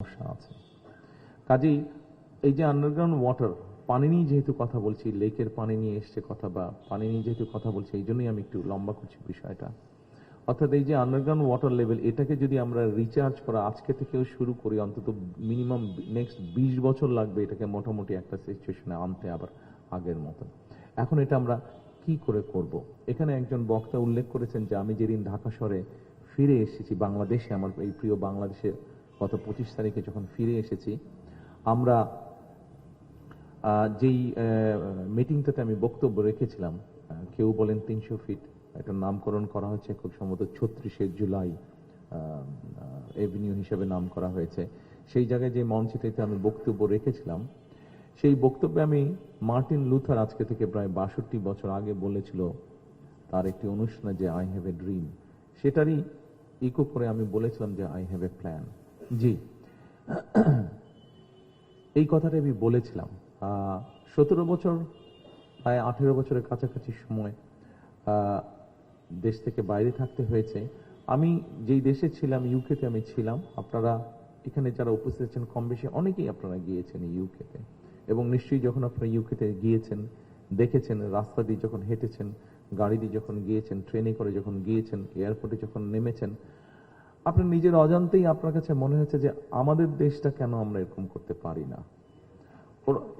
সমস্যা আছে। কাজেই এই যে আন্ডারগ্রাউন্ড ওয়াটার, পানি নিয়ে যেহেতু কথা বলছি, লেকের পানি নিয়ে এসছে কথা, বা পানি নিয়ে যেহেতু কথা বলছি, এই জন্যই আমি একটু লম্বা করছি বিষয়টা। অর্থাৎ এই যে আন্ডারগ্রাউন্ড ওয়াটার লেভেল, এটাকে যদি আমরা রিচার্জ করা আজকে থেকেও শুরু করি, অন্তত মিনিমাম নেক্সট 20 বছর লাগবে এটাকে মোটামুটি একটা সিচুয়েশনে আনতে আবার আগের মতো। এখন এটা আমরা কি করে করব? এখানে একজন বক্তা উল্লেখ করেছেন যে আমি যেদিন ঢাকা শহরে ফিরে এসেছি, বাংলাদেশে, আমার এই প্রিয় বাংলাদেশে গত 25 তারিখে যখন ফিরে এসেছি, আমরা যেই মিটিংটাতে আমি বক্তব্য রেখেছিলাম, কেউ বলেন 300 ফিট, এটার নামকরণ করা হচ্ছে খুব সম্ভবত 36শে জুলাই এভিনিউ হিসেবে নাম করা হয়েছে। সেই জায়গায় যে মঞ্চটিতে আমি বক্তব্য রেখেছিলাম, সেই বক্তব্যে আমি মার্টিন লুথার আজকে থেকে প্রায় 62 বছর আগে বলেছিল তার একটি অনুষ্ঠানে যে আই হ্যাভ এ ড্রিম, সেটারই ইকো করে আমি বলেছিলাম যে আই হ্যাভ এ প্ল্যান। জি, এই কথাটা আমি বলেছিলাম। 17 বছর, প্রায় 18 বছরের কাছাকাছি সময় দেশ থেকে বাইরে থাকতে হয়েছে। আমি যেই দেশে ছিলাম, ইউকেতে আমি ছিলাম। আপনারা এখানে যারা উপস্থিত আছেন কম বেশি অনেকেই আপনারা গিয়েছেন ইউকেতে, এবং নিশ্চয়ই যখন আপনারা ইউকেতে গিয়েছেন, দেখেছেন, রাস্তা দিয়ে যখন হেঁটেছেন, গাড়ি দিয়ে যখন গিয়েছেন, ট্রেনে করে যখন গিয়েছেন, এয়ারপোর্টে যখন নেমেছেন, আপনার নিজের অজান্তেই আপনার কাছে মনে হয়েছে যে আমাদের দেশটা কেন আমরা এরকম করতে পারি না।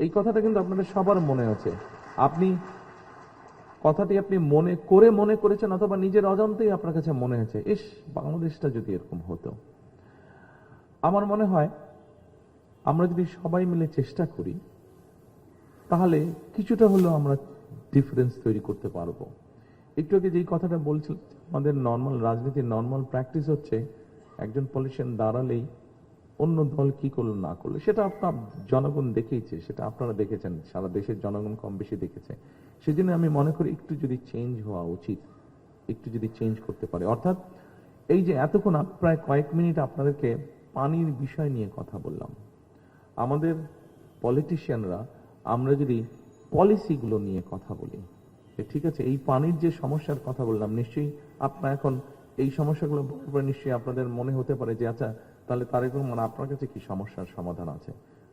এই কথাটা কিন্তু আপনাদের সবার মনে আছে। আপনি কথাটি আপনি মনে করেছেন, অথবা নিজের অজান্তেই আপনার কাছে মনে হয়েছে, ইস, বাংলাদেশটা যদি এরকম হতো। আমার মনে হয় আমরা যদি সবাই মিলে চেষ্টা করি, তাহলে কিছুটা হলেও আমরা ডিফারেন্স তৈরি করতে পারবো। একটু আগে যেই কথাটা বলছিলাম, আমাদের নর্মাল রাজনীতির নর্মাল প্র্যাকটিস হচ্ছে একজন পলিটিশিয়ান দাঁড়ালেই অন্য দল কি করলো না করলো সেটা আপনার জনগণ দেখেইছে, সেটা আপনারা দেখেছেন, সারা দেশের জনগণ কম বেশি দেখেছে। সেজন্য আমি মনে করি একটু যদি চেঞ্জ হওয়া উচিত, একটু যদি চেঞ্জ করতে পারে। অর্থাৎ এই যে এতক্ষণ প্রায় কয়েক মিনিট আপনাদেরকে পানির বিষয় নিয়ে কথা বললাম, আমাদের পলিটিশিয়ানরা আমরা যদি পলিসিগুলো নিয়ে কথা বলি, ঠিক আছে, এই পানির যে সমস্যার কথা বললাম, নিশ্চয়ই আপনার এখন এই সমস্যাগুলো বলার পরে নিশ্চয়ই আপনাদের মনে হতে পারে যে আচ্ছা, তাহলে তারেক রহমান আপনার কাছে কি সমস্যার সমাধান আছে?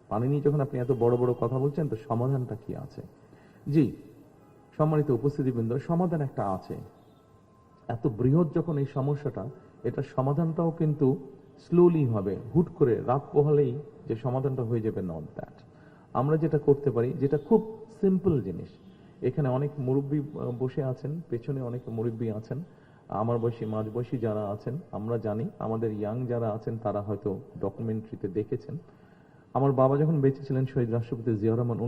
পানি নিয়ে যখন আপনি এত বড় বড় কথা বলছেন, তো সমাধানটা কি আছে? জি, সম্মানিত উপস্থিতিবৃন্দ, সমাধান একটা আছে। এত বৃহৎ যখন এই সমস্যাটা, এটা সমাধানটাও কিন্তু স্লোলি হবে, হুট করে রাত পোহালেই যে সমাধানটা হয়ে যাবে, নট দ্যাট। আমরা যেটা করতে পারি, যেটা খুব সিম্পল জিনিস, এখানে অনেক মুরব্বী বসে আছেন, পেছনে অনেক মুরব্বী আছেন, আমার বয়সী মাঝ বয়সী যারা আছেন, আমরা জানি, আমাদের ইয়াং যারা আছেন তারা হয়তো ডকুমেন্টারিতে দেখেছেন। আমার বাবা যখন বেঁচে ছিলেন, শহীদ রাষ্ট্রপতি জিয়াউর রহমান,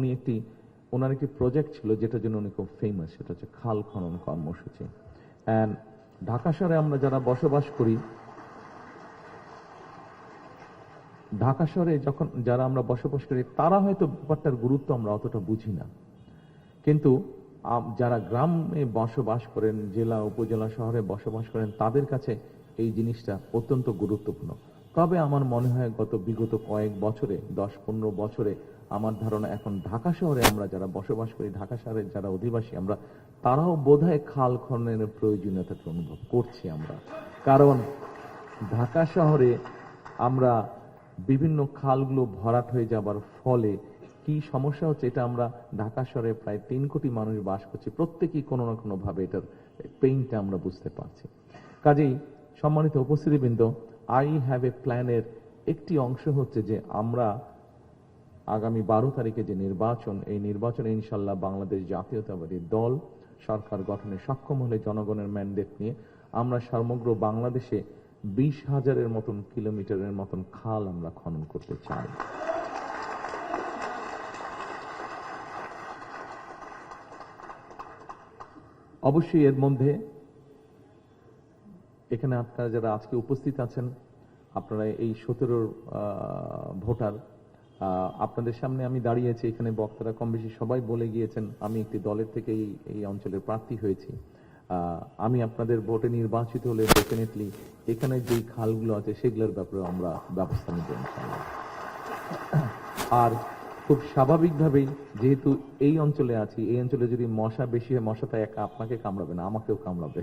ওনার একটি প্রজেক্ট ছিল যেটার জন্য উনি খুব ফেমাস, সেটা হচ্ছে খাল খনন কর্মসূচি। অ্যান্ড ঢাকা শহরে আমরা যারা বসবাস করি, ঢাকা শহরে যখন যারা আমরা বসবাস করি, তারা হয়তো ব্যাপারটার গুরুত্ব আমরা অতটা বুঝি না, কিন্তু যারা গ্রামে বসবাস করেন, জেলা উপজেলা শহরে বসবাস করেন, তাদের কাছে এই জিনিসটা অত্যন্ত গুরুত্বপূর্ণ। তবে আমার মনে হয় বিগত কয়েক বছরে, 10-15 বছরে, আমার ধারণা এখন ঢাকা শহরে আমরা যারা বসবাস করি, ঢাকা শহরের যারা অধিবাসী আমরা, তারাও বোধহয় খাল খননের প্রয়োজনীয়তাকে অনুভব করছি আমরা। কারণ ঢাকা শহরে আমরা বিভিন্ন খালগুলো ভরাট হয়ে যাবার ফলে কি সমস্যা হচ্ছে, এটা আমরা ঢাকা শহরে প্রায় 3 কোটি মানুষ বাস করছি, প্রত্যেকেই কোনো না কোনো ভাবে এটার পেইনটা আমরা বুঝতে পারছি। কাজেই সম্মানিত উপস্থিতিবৃন্দ, আই হ্যাভ এ প্ল্যানের একটি অংশ হচ্ছে যে আমরা আগামী 12 তারিখে যে নির্বাচন, এই নির্বাচনে ইনশাল্লাহ বাংলাদেশ জাতীয়তাবাদী দল সরকার গঠনে সক্ষম হলে জনগণের ম্যান্ডেট নিয়ে আমরা সমগ্র বাংলাদেশে 20,000-এর মতন কিলোমিটারের মতন খাল আমরা খনন করতে চাই। অবশ্যই এর মধ্যে এখানে আপনারা যারা আজকে উপস্থিত আছেন, আপনারা এই 17 ভোটার, আপনাদের সামনে আমি দাঁড়িয়েছি, এখানে বক্তারা কম বেশি সবাই বলে গিয়েছেন আমি একটি দলের থেকে এই অঞ্চলের প্রার্থী হয়েছি। আমি আপনাদের ভোটে নির্বাচিত হলে ডেফিনেটলি এখানে যেই খালগুলো আছে সেগুলোর ব্যাপারে আমরা ব্যবস্থা নেব ইনশাআল্লাহ। আর খুব স্বাভাবিকভাবেই যেহেতু এই অঞ্চলে আছি, এই অঞ্চলে যদি মশা বেশি হয়, মশাটা একা আপনাকে কামড়াবে না, আমাকেও কামড়াবে।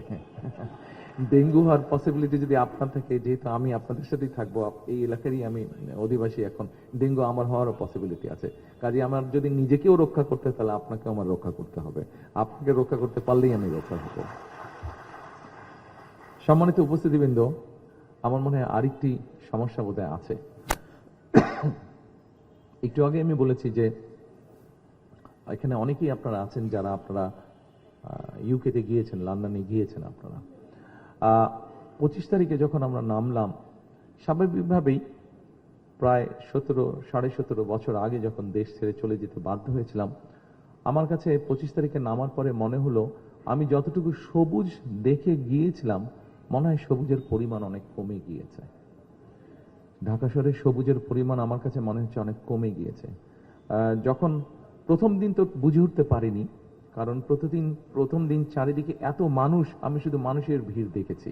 ডেঙ্গু হওয়ার পসিবিলিটি যদি আপনার থাকে, যেহেতু আমি আপনাদের সাথেই থাকবো, এই এলাকারই আমি অধিবাসী, এখন ডেঙ্গু আমার হওয়ারও পসিবিলিটি আছে। কাজে আমার যদি নিজেকেও রক্ষা করতে, তাহলে আপনাকেও আমার রক্ষা করতে হবে। আপনাকে রক্ষা করতে পারলেই আমি রক্ষা হব। সম্মানিত উপস্থিতিবৃন্দ, আমার মনে হয় আরেকটি সমস্যা বোধহয় আছে। একটু আগে আমি বলেছি যে এখানে অনেকেই আপনারা আছেন যারা আপনারা ইউকেতে গিয়েছেন, লন্ডনে গিয়েছেন। আপনারা 25 তারিখে যখন আমরা নামলাম, স্বাভাবিকভাবেই প্রায় 17.5 বছর আগে যখন দেশ ছেড়ে চলে যেতে বাধ্য হয়েছিলাম, আমার কাছে 25 তারিখে নামার পরে মনে হলো আমি যতটুকু সবুজ দেখে গিয়েছিলাম, মনে হয় সবুজের পরিমাণ অনেক কমে গিয়েছে। ঢাকা শহরে সবুজের পরিমাণ আমার কাছে মনে হচ্ছে অনেক কমে গিয়েছে। যখন প্রথম দিন তো বুঝে উঠতে পারিনি, কারণ প্রথম দিন চারিদিকে এত মানুষ, আমি শুধু মানুষের ভিড় দেখেছি,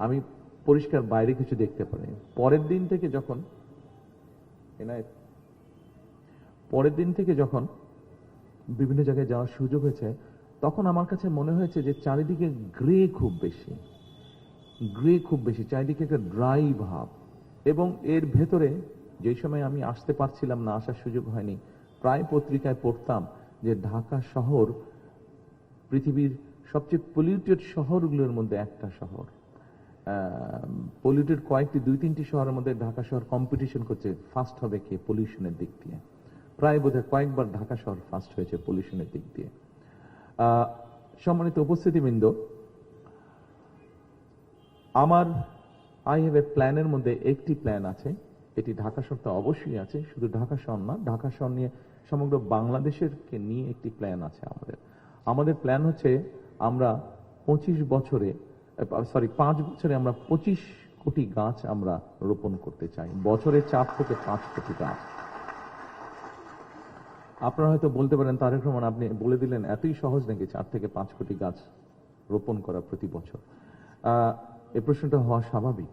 আমি পরিষ্কার বাইরে কিছু দেখতে পারিনি। পরের দিন থেকে যখন বিভিন্ন জায়গায় যাওয়ার সুযোগ হয়েছে, তখন আমার কাছে মনে হয়েছে যে চারিদিকে গ্রে খুব বেশি, চারিদিকে একটা ড্রাই ভাব। এবং এর ভেতরে যেই সময় আমি আসতে পারছিলাম না, আসার সুযোগ হয়নি, প্রায় পত্রিকায় পড়তাম যে ঢাকা শহর পৃথিবীর সবচেয়ে পলিউটেড শহরগুলোর মধ্যে একটা শহর। পলিউটেড কয়েকটি 2-3টি শহরের মধ্যে ঢাকা শহর কম্পিটিশন করছে ফার্স্ট হবে কে পলিউশনের দিক দিয়ে। প্রায় বোধহয় কয়েকবার ঢাকা শহর ফার্স্ট হয়েছে পলিউশনের দিক দিয়ে। সম্মানিত উপস্থিতিবৃন্দ, আমার আই হ্যাভ এ প্ল্যানের মধ্যে একটি প্ল্যান আছে। এটি ঢাকা শহর তো অবশ্যই আছে, শুধু ঢাকা শহর না, ঢাকা শহর নিয়ে সমগ্র বাংলাদেশের নিয়ে একটি প্ল্যান আছে আমাদের প্ল্যান হচ্ছে আমরা 5 বছরে আমরা 25 কোটি গাছ আমরা রোপণ করতে চাই। বছরে 4 থেকে 5 কোটি গাছ। আপনারা হয়তো বলতে পারেন, তারেক রহমান আপনি বলে দিলেন, এতই সহজ নাকি 4 থেকে 5 কোটি গাছ রোপণ করা প্রতি বছর? এই প্রশ্নটা হওয়া স্বাভাবিক।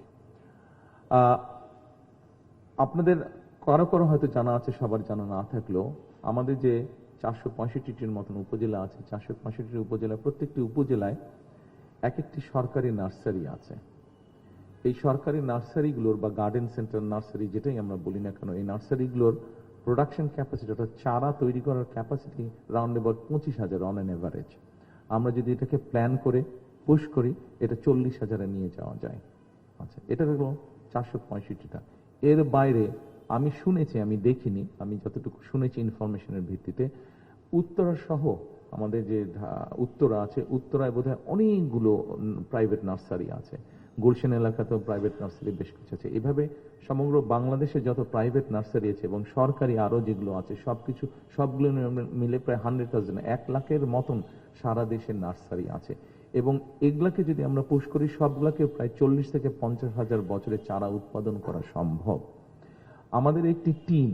আপনাদের কারো হয়তো জানা আছে, সবার জানা না থাকলেও আমাদের যে 465টির মতন উপজেলা আছে, 465টি উপজেলা, প্রত্যেকটি উপজেলায় এক একটি সরকারি নার্সারি আছে। এই সরকারি নার্সারিগুলোর বা গার্ডেন সেন্টার নার্সারি যেটাই আমরা বলি না কেন, এই নার্সারিগুলোর প্রোডাকশন ক্যাপাসিটি, অর্থাৎ চারা তৈরি করার capacity round about 25,000 on an average. আমরা যদি এটাকে প্ল্যান করে পুশ করি, এটা 40,000-এ নিয়ে যাওয়া যায়। আচ্ছা, এটা হলো 465টা। এর বাইরে আমি শুনেছি, আমি দেখিনি, আমি যতটুকু শুনেছি ইনফরমেশনের ভিত্তিতে, উত্তরা সহ আমাদের যে উত্তরা আছে, উত্তরায় বোধহয় অনেকগুলো প্রাইভেট নার্সারি আছে। গুলশান এলাকাতেও প্রাইভেট নার্সারি বেশ কিছু আছে। এভাবে সমগ্র বাংলাদেশে যত প্রাইভেট নার্সারি আছে এবং সরকারি আরো যেগুলো আছে, সবগুলো মিলে প্রায় 100,000, 1 লাখের মতন সারা দেশে নার্সারি আছে। এবং এগুলাকে যদি আমরা পুশ করি, সবগুলাকে প্রায় 40 থেকে 50,000 বছরে চারা উৎপাদন করা সম্ভব। আমাদের একটি টিম,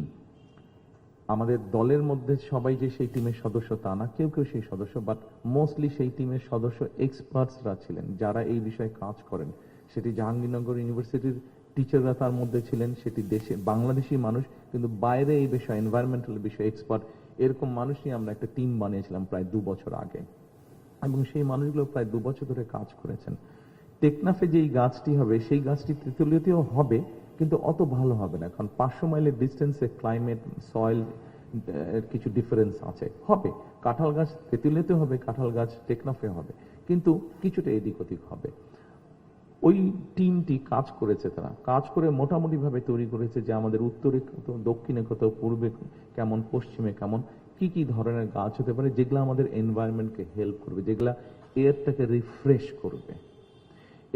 আমাদের দলের মধ্যে সবাই যে সেই টিমের সদস্য তা না, কেউ কেউ সেই সদস্য, বাট মোস্টলি সেই টিমের সদস্য এক্সপার্টসরা ছিলেন যারা এই বিষয়ে কাজ করেন। সেটি জাহাঙ্গীরনগর ইউনিভার্সিটির টিচাররা তার মধ্যে ছিলেন, সেটি দেশে বাংলাদেশি মানুষ, কিন্তু বাইরে এই বিষয়ে এনভায়রনমেন্টাল বিষয়ে এক্সপার্ট, এরকম মানুষ নিয়ে আমরা একটা টিম বানিয়েছিলাম প্রায় 2 বছর আগে। এবং সেই মানুষগুলো প্রায় 2 বছর ধরে কাজ করেছেন। টেকনাফে যেই গাছটি হবে, সেই গাছটি তেঁতুলিয়াতেও হবে, কিন্তু অত ভালো হবে না, কারণ 500 মাইলের ডিস্টেন্সে ক্লাইমেট, সয়েল কিছু ডিফারেন্স আছে। হবে কাঁঠাল গাছ তেঁতুলিয়াতে হবে, কাঁঠাল গাছ টেকনাফে হবে, কিন্তু কিছুটা এদিক ওদিক হবে। ওই টিমটি কাজ করেছে, তারা কাজ করে মোটামুটি ভাবে তৈরি করেছে যে আমাদের উত্তরে কত, দক্ষিণে কত, পূর্বে কেমন, পশ্চিমে কেমন, কি কি ধরনের গাছ হতে পারে যেগুলো আমাদের এনভায়রনমেন্টকে হেল্প করবে, যেগুলা এয়ারটাকে রিফ্রেশ করবে।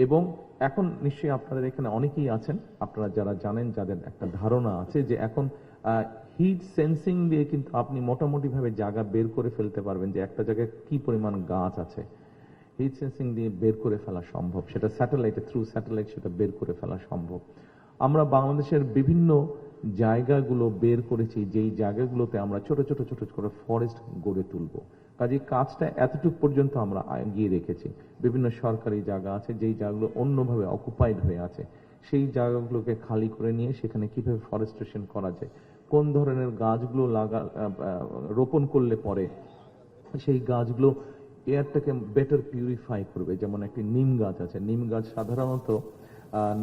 এবং এখন নিশ্চয়ই আপনাদের এখানে অনেকেই আছেন, আপনারা যারা জানেন, যাদের একটা ধারণা আছে যে এখন হিট সেন্সিং দিয়ে কিন্তু আপনি মোটামুটি ভাবে জায়গা বের করে ফেলতে পারবেন যে একটা জায়গায় কি পরিমাণ গাছ আছে। হিট সেন্সিং দিয়ে বের করে ফেলা সম্ভব, সেটা থ্রু স্যাটেলাইট সেটা বের করে ফেলা সম্ভব। আমরা বাংলাদেশের বিভিন্ন জায়গাগুলো বের করেছি, যেই জায়গাগুলোতে আমরা ছোট ছোট করে ফরেস্ট গড়ে তুলব। কাজে কাজটা এতটুকু পর্যন্ত আমরা গিয়ে রেখেছি। বিভিন্ন সরকারি জায়গা আছে যেই জায়গাগুলো অন্যভাবে অকুপাইড হয়ে আছে, সেই জায়গাগুলোকে খালি করে নিয়ে সেখানে কিভাবে ফরেস্টেশন করা যায়, কোন ধরনের গাছগুলো রোপণ করলে পরে সেই গাছগুলো এয়ারটাকে বেটার পিউরিফাই করবে। যেমন একটি নিম গাছ আছে, নিম গাছ সাধারণত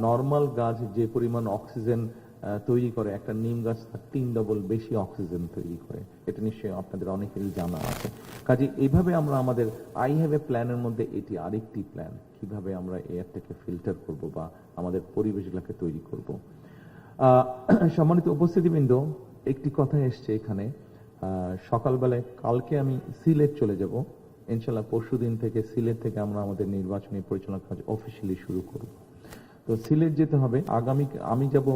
নর্মাল গাছ যে পরিমাণ অক্সিজেন তৈরি করে, একটা নিম গাছ তার 3 ডবল বেশি অক্সিজেন তৈরি করে। এটা নিশ্চয়ই আপনাদের অনেকেরই জানা আছে। কাজে এইভাবে আমরা আমাদের আই হ্যাভ এ প্ল্যানের মধ্যে এটি আরেকটি প্ল্যান, কিভাবে আমরা এয়ারটাকে ফিল্টার করব বা আমাদের পরিবেশগুলোকে তৈরি করব। সম্মানিত উপস্থিতিবৃন্দ, একটি কথা এসছে এখানে, সকালবেলায় কালকে আমি সিলেট চলে যাব। ইনশাল্লাহ পরশুদিন থেকে সিলেট থেকে আমরা আমাদের নির্বাচনী পরিচালনা কাজ অফিসিয়ালি শুরু করব। তো সিলেট যেতে হবে। আমি যাব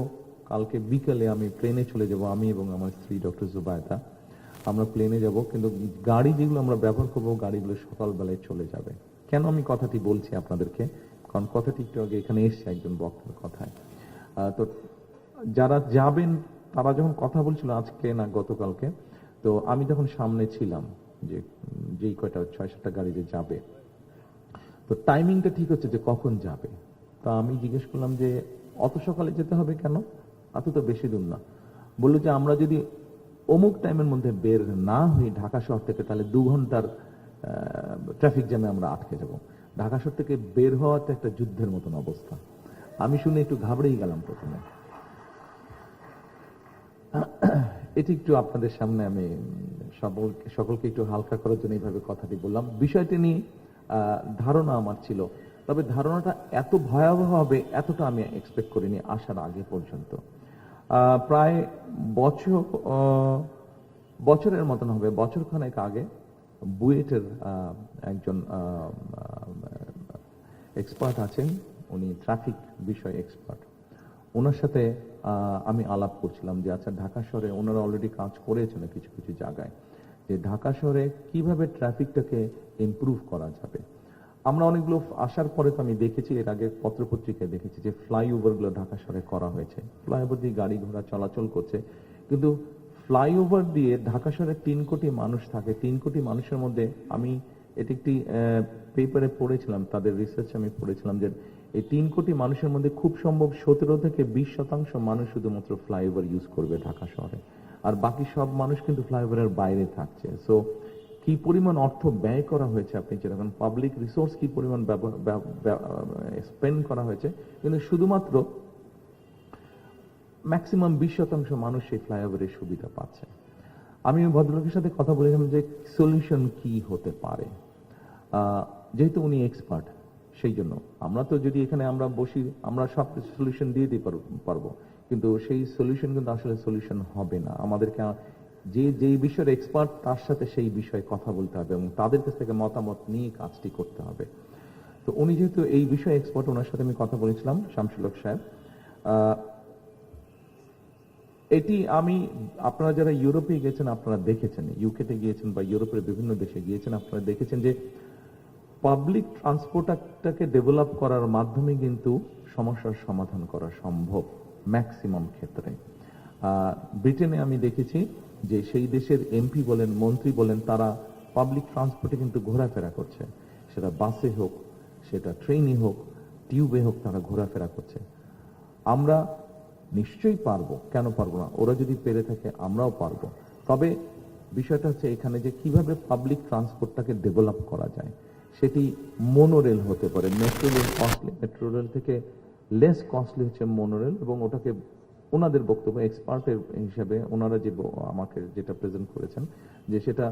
কালকে বিকেলে, আমি প্লেনে চলে যাব, আমি এবং আমার স্ত্রী ডক্টর জুবায়দা। আমরা প্লেনে যাব, কিন্তু গাড়ি যেগুলো আমরা ব্যবহার করব গাড়িগুলো সকালবেলায় চলে যাবে। কেন আমি কথাটি বলছি আপনাদেরকে, কারণ কথাটি একটু আগে এখানে এসছে একজন বক্তার কথায়। তো যারা যাবেন তারা যখন কথা বলছিল আজকে না গতকালকে, তো আমি তখন সামনে ছিলাম, যে যেই কয়টা 6-7টা গাড়ি যে যাবে, তো টাইমিংটা ঠিক হচ্ছে যে কখন যাবে। তা আমি জিজ্ঞেস করলাম যে অত সকালে যেতে হবে কেন, এত তো বেশি দূর না। বললো যে আমরা যদি অমুক টাইমের মধ্যে বের না হই ঢাকা শহর থেকে, তাহলে 2 ঘন্টার ট্রাফিক জ্যামে আমরা আটকে যাব। ঢাকা শহর থেকে বের হওয়াতে একটা যুদ্ধের মতন অবস্থা। আমি শুনে একটু ঘাবড়েই গেলাম প্রথমে। এটি একটু আপনাদের সামনে আমি সকলকে একটু হালকা করার জন্য এইভাবে কথাটি বললাম। বিষয়টি নিয়ে ধারণা আমার ছিল, তবে ধারণাটা এত ভয়াবহ হবে এতটা আমি এক্সপেক্ট করিনি আসার আগে পর্যন্ত। প্রায় বছরের মতন হবে, বছরখানেক আগে বুয়েটের একজন এক্সপার্ট আছেন, উনি ট্রাফিক বিষয় এক্সপার্ট। ওনার সাথে আমি আলাপ করছিলাম যে আচ্ছা ঢাকা শহরে ওনারা অলরেডি কাজ করেছেন কিছু কিছু জায়গায়, যে ঢাকা শহরে কিভাবে ট্রাফিকটাকে ইমপ্রুভ করা যাবে। আমরা অনেকগুলো আসার পরে তো আমি দেখেছি, এর আগে পত্রপত্রিকায় দেখেছি যে ফ্লাইওভারগুলো ঢাকা শহরে করা হয়েছে, ফ্লাইওভার দিয়ে গাড়ি ঘোড়া চলাচল করছে। কিন্তু ফ্লাইওভার দিয়ে ঢাকা শহরে 3 কোটি মানুষ থাকে, 3 কোটি মানুষের মধ্যে আমি এটি একটি পেপারে পড়েছিলাম, তাদের রিসার্চ আমি পড়েছিলাম যে এই 3 কোটি মানুষের মধ্যে খুব সম্ভব 17 থেকে 20% মানুষ শুধুমাত্র ফ্লাইওভার ইউজ করবে ঢাকা শহরে, আর বাকি সব মানুষ কিন্তু ফ্লাইওভারের বাইরে থাকছে। সো কি পরিমাণ অর্থ ব্যয় করা হয়েছে, আপনি যেরকম পাবলিক রিসোর্স কি পরিমাণ স্পেন্ড করা হয়েছে, কিন্তু শুধুমাত্র ম্যাক্সিমাম 20% মানুষ সেই ফ্লাইওভারের সুবিধা পাচ্ছে। আমি ভদ্রলোকের সাথে কথা বলেছিলাম যে সলিউশন কি হতে পারে। যেহেতু উনি এক্সপার্ট, সেই জন্য আমরা তো যদি এখানে আমরা বসি আমরা সব সলিউশন দিয়ে দিতে পারবো, কিন্তু সেই সলিউশন কিন্তু আসলে সলিউশন হবে না। আমাদেরকে যেই বিষয়ের এক্সপার্ট তার সাথে সেই বিষয়ে কথা বলতে হবে এবং তাদের কাছ থেকে মতামত নিয়ে কাজটি করতে হবে। তো উনি যেহেতু এই বিষয়ে এক্সপার্ট, ওনার সাথে আমি কথা বলেছিলাম, শামসুল হক সাহেব। এটি আমি, আপনারা যারা ইউরোপে গেছেন আপনারা দেখেছেন, ইউকেতে গিয়েছেন বা ইউরোপের বিভিন্ন দেশে গিয়েছেন, আপনারা দেখেছেন যে পাবলিক ট্রান্সপোর্টটাকে ডেভেলপ করার মাধ্যমে কিন্তু সমস্যার সমাধান করা সম্ভব ম্যাক্সিমাম ক্ষেত্রে। ব্রিটেনে আমি দেখেছি যে সেই দেশের এমপি বলেন, মন্ত্রী বলেন, তারা পাবলিক ট্রান্সপোর্টে কিন্তু ঘোরাফেরা করছে, সেটা বাসে হোক, সেটা ট্রেনে হোক, টিউবে হোক, তারা ঘোরাফেরা করছে। আমরা নিশ্চয়ই পারবো, কেন পারবো না? ওরা যদি পেরে থাকে আমরাও পারবো। তবে বিষয়টা হচ্ছে এখানে যে কিভাবে পাবলিক ট্রান্সপোর্টটাকে ডেভেলপ করা যায়। সেটি মোনোরেল হতে পারে, metro rail costly, metro rail থেকে লেস কস্টলি হচ্ছে মোনোরেল, এবং ওটাকে ওনাদের বক্তব্য এক্সপার্টের হিসাবে ওনারা যে আমাকে যেটা প্রেজেন্ট করেছেন যে সেটা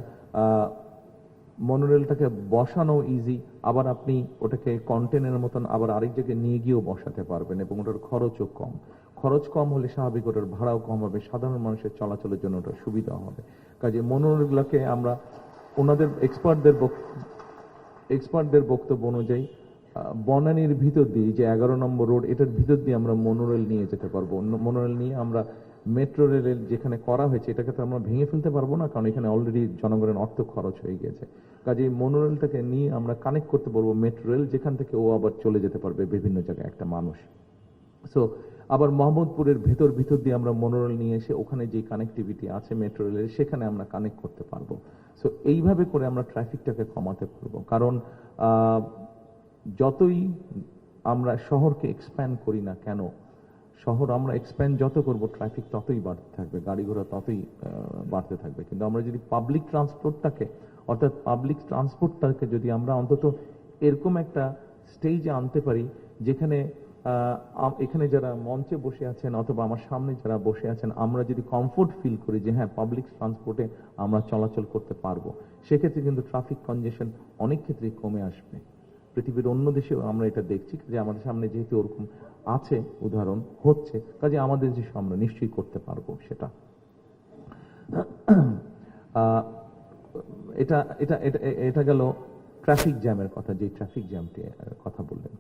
মনোরেলটাকে বসানো ইজি, আবার আপনি ওটাকে কন্টেনের মতন আবার আরেক জায়গায় নিয়ে গিয়েও বসাতে পারবেন, এবং ওটার খরচও কম। খরচ কম হলে স্বাভাবিক ওটার ভাড়াও কম হবে, সাধারণ মানুষের চলাচলের জন্য ওটা সুবিধা হবে। কাজে মনোরেলগুলোকে আমরা ওনাদের এক্সপার্টদের বক্তব্য অনুযায়ী বনানীর ভিতর দিয়ে, যে 11 নম্বর রোড, এটার ভিতর দিয়ে আমরা মনোরেল নিয়ে যেতে পারবো। মনোরেল নিয়ে আমরা মেট্রো রেলের যেখানে করা হয়েছে এটাকে তো আমরা ভেঙে ফেলতে পারবো না, কারণ এখানে অলরেডি জনগণের অর্থ খরচ হয়ে গেছে। কাজে মনোরেলটাকে নিয়ে আমরা কানেক্ট করতে পারবো মেট্রো রেল, যেখান থেকে ও আবার চলে যেতে পারবে বিভিন্ন জায়গায় একটা মানুষ। সো আবার মোহাম্মদপুরের ভিতর দিয়ে আমরা মনোরেল নিয়ে এসে ওখানে যে কানেক্টিভিটি আছে মেট্রো রেলের, সেখানে আমরা কানেক্ট করতে পারবো। সো এইভাবে করে আমরা ট্রাফিকটাকে কমাতে পারবো। কারণ যতই আমরা শহরকে এক্সপ্যান্ড করি না কেন, শহর আমরা এক্সপ্যান্ড যত করব, ট্রাফিক ততই বাড়তে থাকবে, গাড়ি ঘোড়া ততই বাড়তে থাকবে। কিন্তু আমরা যদি পাবলিক ট্রান্সপোর্টটাকে, অর্থাৎ পাবলিক ট্রান্সপোর্টটাকে যদি আমরা অন্তত এরকম একটা স্টেজে আনতে পারি যেখানে এখানে যারা মঞ্চে বসে আছেন অথবা আমার সামনে যারা বসে আছেন, আমরা যদি কমফোর্ট ফিল করি যে হ্যাঁ পাবলিক ট্রান্সপোর্টে আমরা চলাচল করতে পারবো, সেক্ষেত্রে কিন্তু ট্রাফিক কনজেশন অনেক ক্ষেত্রেই কমে আসবে। পৃথিবীর অন্য দেশেও আমরা এটা দেখছি যে আমাদের সামনে যেহেতু ওরকম আছে, উদাহরণ হচ্ছে, কাজে আমাদের দেশে আমরা নিশ্চয়ই করতে পারবো সেটা। এটা এটা এটা এটা গেল ট্রাফিক জ্যামের কথা, যে ট্রাফিক জ্যামটি কথা বললেন।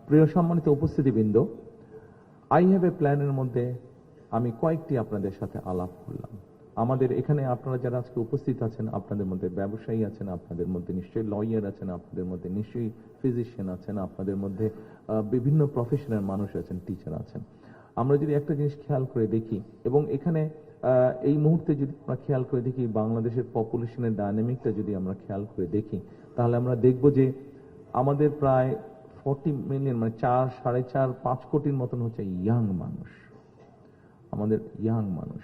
প্রিয় সম্মানিত উপস্থিতিবৃন্দ, আই হ্যাভ এ প্ল্যানের মধ্যে আমি কয়েকটি আপনাদের সাথে আলাপ করলাম। আমাদের এখানে আপনারা যারা আজকে উপস্থিত আছেন, আপনাদের মধ্যে ব্যবসায়ী আছেন, আপনাদের মধ্যে নিশ্চয়ই লয়ার আছেন, আপনাদের মধ্যে নিশ্চয়ই ফিজিশিয়ান আছেন, আপনাদের মধ্যে বিভিন্ন প্রফেশনের মানুষ আছেন, টিচার আছেন। আমরা যদি একটা জিনিস খেয়াল করে দেখি, এবং এখানে এই মুহূর্তে যদি আমরা খেয়াল করে দেখি বাংলাদেশের পপুলেশনের ডায়নামিকটা যদি আমরা খেয়াল করে দেখি, তাহলে আমরা দেখব যে আমাদের প্রায় 40 মিলিয়ন, মানে 4, 4.5, 5 কোটির মতন হচ্ছে ইয়াং মানুষ। আমাদের ইয়াং মানুষ,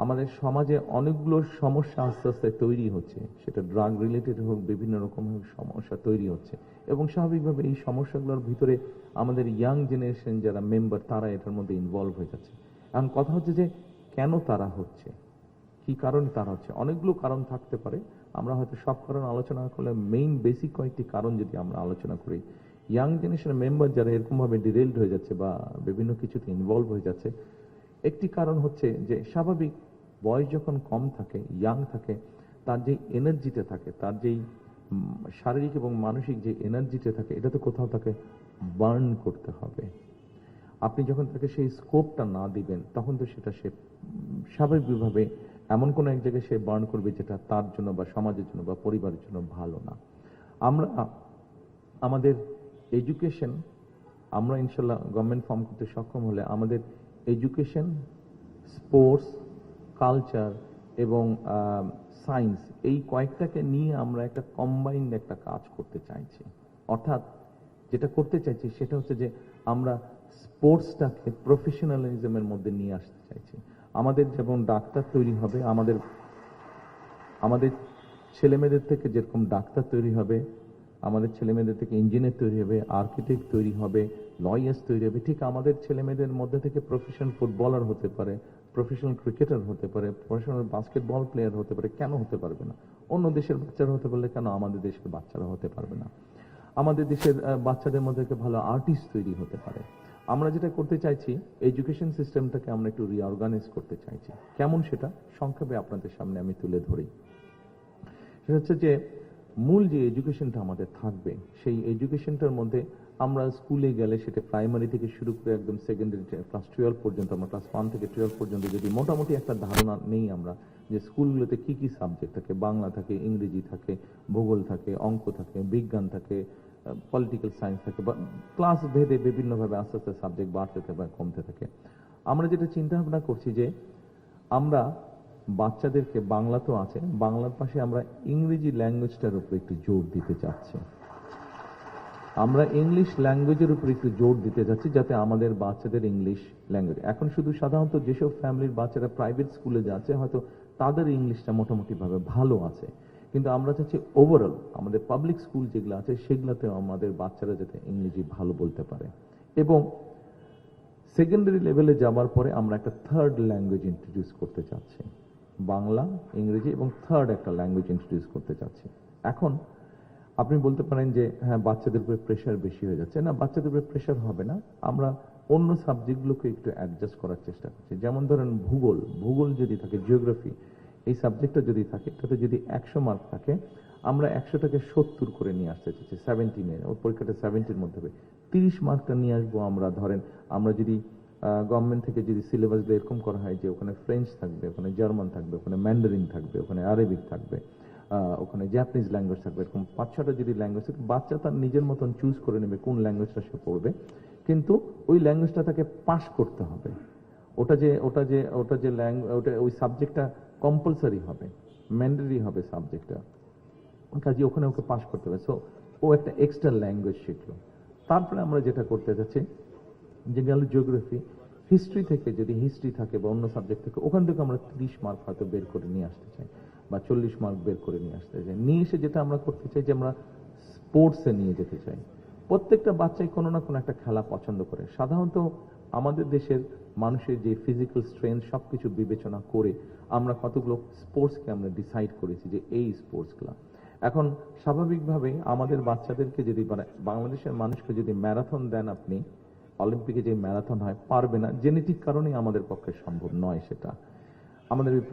আমাদের সমাজে অনেকগুলো সমস্যা আস্তে আস্তে তৈরি হচ্ছে, সেটা ড্রাগ রিলেটেড হোক, বিভিন্ন রকম সমস্যা তৈরি হচ্ছে, এবং স্বাভাবিকভাবে এই সমস্যাগুলোর ভিতরে আমাদের ইয়াং জেনারেশন যারা মেম্বার, তারা এটার মধ্যে ইনভলভ হয়ে যাচ্ছে। এখন কথা হচ্ছে যে কেন তারা হচ্ছে, কি কারণে তারা হচ্ছে? অনেকগুলো কারণ থাকতে পারে, আমরা হয়তো সব কারণ আলোচনা করলে মেইন বেসিক কয়েকটি কারণ যদি আমরা আলোচনা করি। ইয়াং জেনারেশনের মেম্বার যারা এরকমভাবে ডিরেলড হয়ে যাচ্ছে বা বিভিন্ন কিছুতে ইনভলভ হয়ে যাচ্ছে, একটি কারণ হচ্ছে যে স্বাভাবিক বয়স যখন কম থাকে, ইয়াং থাকে, তার যে এনার্জিটা থাকে, তার যেই শারীরিক এবং মানসিক যে এনার্জিটা থাকে, এটা তো কোথাও তাকে বার্ন করতে হবে। আপনি যখন তাকে সেই স্কোপটা না দিবেন, তখন তো সেটা সে স্বাভাবিকভাবে এমন কোনো এক জায়গায় সে বার্ন করবে যেটা তার জন্য বা সমাজের জন্য বা পরিবারের জন্য ভালো না। আমরা আমাদের এডুকেশন, আমরা ইনশাল্লাহ গভর্নমেন্ট ফর্ম করতে সক্ষম হলে আমাদের এডুকেশন, স্পোর্টস, কালচার এবং সায়েন্স, এই কয়েকটাকে নিয়ে আমরা একটা কম্বাইন্ড একটা কাজ করতে চাইছি। অর্থাৎ যেটা করতে চাইছি সেটা হচ্ছে যে আমরা স্পোর্টসটাকে প্রফেশনালিজমের মধ্যে নিয়ে আসতে চাইছি। আমাদের যেমন ডাক্তার তৈরি হবে, আমাদের ছেলেমেয়েদের থেকে যেরকম ডাক্তার তৈরি হবে, আমাদের ছেলেমেয়েদের থেকে ইঞ্জিনিয়ার তৈরি হবে, আর্কিটেক্ট তৈরি হবে, লয়ার্স তৈরি হবে, ঠিক আমাদের ছেলেমেয়েদের মধ্যে থেকে প্রফেশনাল ফুটবলার হতে পারে, প্রফেশনাল ক্রিকেটার হতে পারে, প্রফেশনাল বাস্কেটবল প্লেয়ার হতে পারে। কেন হতে পারবে না? অন্য দেশের বাচ্চারা হতে পারলে কেন আমাদের দেশের বাচ্চারা হতে পারবে না? আমাদের দেশের বাচ্চাদের মধ্যে ভালো আর্টিস্ট তৈরি হতে পারে। আমরা যেটা করতে চাইছি, এডুকেশন সিস্টেমটাকে আমরা একটু রিঅর্গানাইজ করতে চাইছি। কেমন সেটা সংক্ষেপে আপনাদের সামনে আমি তুলে ধরি। সেটা হচ্ছে যে মূল যে এডুকেশনটা আমাদের থাকবে, সেই এডুকেশনটার মধ্যে আমরা স্কুলে গেলে, সেটা প্রাইমারি থেকে শুরু করে একদম সেকেন্ডারি ক্লাস 12 পর্যন্ত, আমরা ক্লাস 1 থেকে 12 পর্যন্ত যদি মোটামুটি একটা ধারণা নেই আমরা যে স্কুলগুলোতে কি কি সাবজেক্ট থাকে, বাংলা থাকে, ইংরেজি থাকে, ভূগোল থাকে, অঙ্ক থাকে, বিজ্ঞান থাকে, পলিটিক্যাল সায়েন্স থাকে, বা ক্লাস ভেদে বিভিন্নভাবে আস্তে আস্তে সাবজেক্ট বাড়তে থাকে বা কমতে থাকে। আমরা যেটা চিন্তা ভাবনা করছি যে আমরা বাচ্চাদেরকে, বাংলা তো আছে, বাংলার পাশে আমরা ইংরেজি ল্যাঙ্গুয়েজটার উপর একটু জোর দিতে চাচ্ছি। আমরা ইংলিশ ল্যাঙ্গুয়েজের উপর একটু জোর দিতে চাচ্ছি, যাতে আমাদের বাচ্চাদের ইংলিশ ল্যাঙ্গুয়েজ, এখন শুধু সাধারণত যেসব ফ্যামিলির বাচ্চারা প্রাইভেট স্কুলে যাচ্ছে হয়তো তাদের ইংলিশটা মোটামুটি ভাবে ভালো আছে, কিন্তু আমরা চাচ্ছি ওভারঅল আমাদের পাবলিক স্কুল যেগুলো আছে সেগুলোতেও আমাদের বাচ্চারা যাতে ইংরেজি ভালো বলতে পারে। এবং সেকেন্ডারি লেভেলে যাওয়ার পরে আমরা একটা থার্ড ল্যাঙ্গুয়েজ ইন্ট্রোডিউস করতে চাচ্ছি, বাংলা, ইংরেজি এবং থার্ড একটা ল্যাঙ্গুয়েজ ইন্ট্রোডিউস করতে চাচ্ছি। এখন আপনি বলতে পারেন যে হ্যাঁ বাচ্চাদের উপরে প্রেশার বেশি হয়ে যাচ্ছে। না, বাচ্চাদের উপরে প্রেশার হবে না, আমরা অন্য সাবজেক্টগুলোকে একটু অ্যাডজাস্ট করার চেষ্টা করছি। যেমন ধরেন ভূগোল যদি থাকে, জিওগ্রাফি, এই সাবজেক্টটা যদি থাকে, এটাতে যদি 100 মার্ক থাকে, আমরা 100টাকে 70 করে নিয়ে আসতে চাচ্ছি। 17 ওর পরীক্ষাটা 70-এর মধ্যে হবে, 30 মার্কটা নিয়ে আসবো আমরা। ধরেন আমরা যদি গভর্নমেন্ট থেকে যদি সিলেবাসগুলো এরকম করা হয় যে ওখানে ফ্রেঞ্চ থাকবে, ওখানে জার্মান থাকবে, ওখানে ম্যান্ডারিন থাকবে, ওখানে আরবিক থাকবে, ওখানে জাপানিজ ল্যাঙ্গুয়েজ থাকবে, এরকম 5-6টা যদি ল্যাঙ্গুয়েজ থাকে, বাচ্চা তার নিজের মতন চুজ করে নেবে কোন ল্যাঙ্গুয়েজটা সে পড়বে, কিন্তু ওই ল্যাঙ্গুয়েজটা তাকে পাস করতে হবে। ওই সাবজেক্টটা কম্পালসারি হবে, ম্যান্ডেটরি হবে সাবজেক্টটা, কাজে ওখানে ওকে পাস করতে হবে। সো ও একটা এক্সট্রা ল্যাঙ্গুয়েজ শিখলো। তারপরে আমরা যেটা করতে যাচ্ছি যে গেল জিওগ্রাফি, হিস্ট্রি থেকে যদি হিস্ট্রি থাকে বা অন্য সাবজেক্ট থেকে, ওখান থেকে আমরা 30 মার্ক হয়তো বের করে নিয়ে আসতে চাই বা 40 মার্ক বের করে নিয়ে আসতে চাই। নিয়ে এসে যেটা আমরা করতে চাই যে আমরা স্পোর্টসে নিয়ে যেতে চাই। প্রত্যেকটা বাচ্চাই কোনো না কোনো একটা খেলা পছন্দ করে। সাধারণত আমাদের দেশের মানুষের যে ফিজিক্যাল স্ট্রেংথ সবকিছু বিবেচনা করে আমরা কতগুলো স্পোর্টসকে আমরা ডিসাইড করেছি যে এই স্পোর্টসগুলো। এখন স্বাভাবিকভাবে আমাদের বাচ্চাদেরকে যদি বাংলাদেশের মানুষকে যদি ম্যারাথন দেন আপনি, অলিম্পিকে যে ম্যারাথন হয়, পারবে না। জেনেটিক কারণেই আমাদের পক্ষে সম্ভব নয় সেটা। আমাদের ওই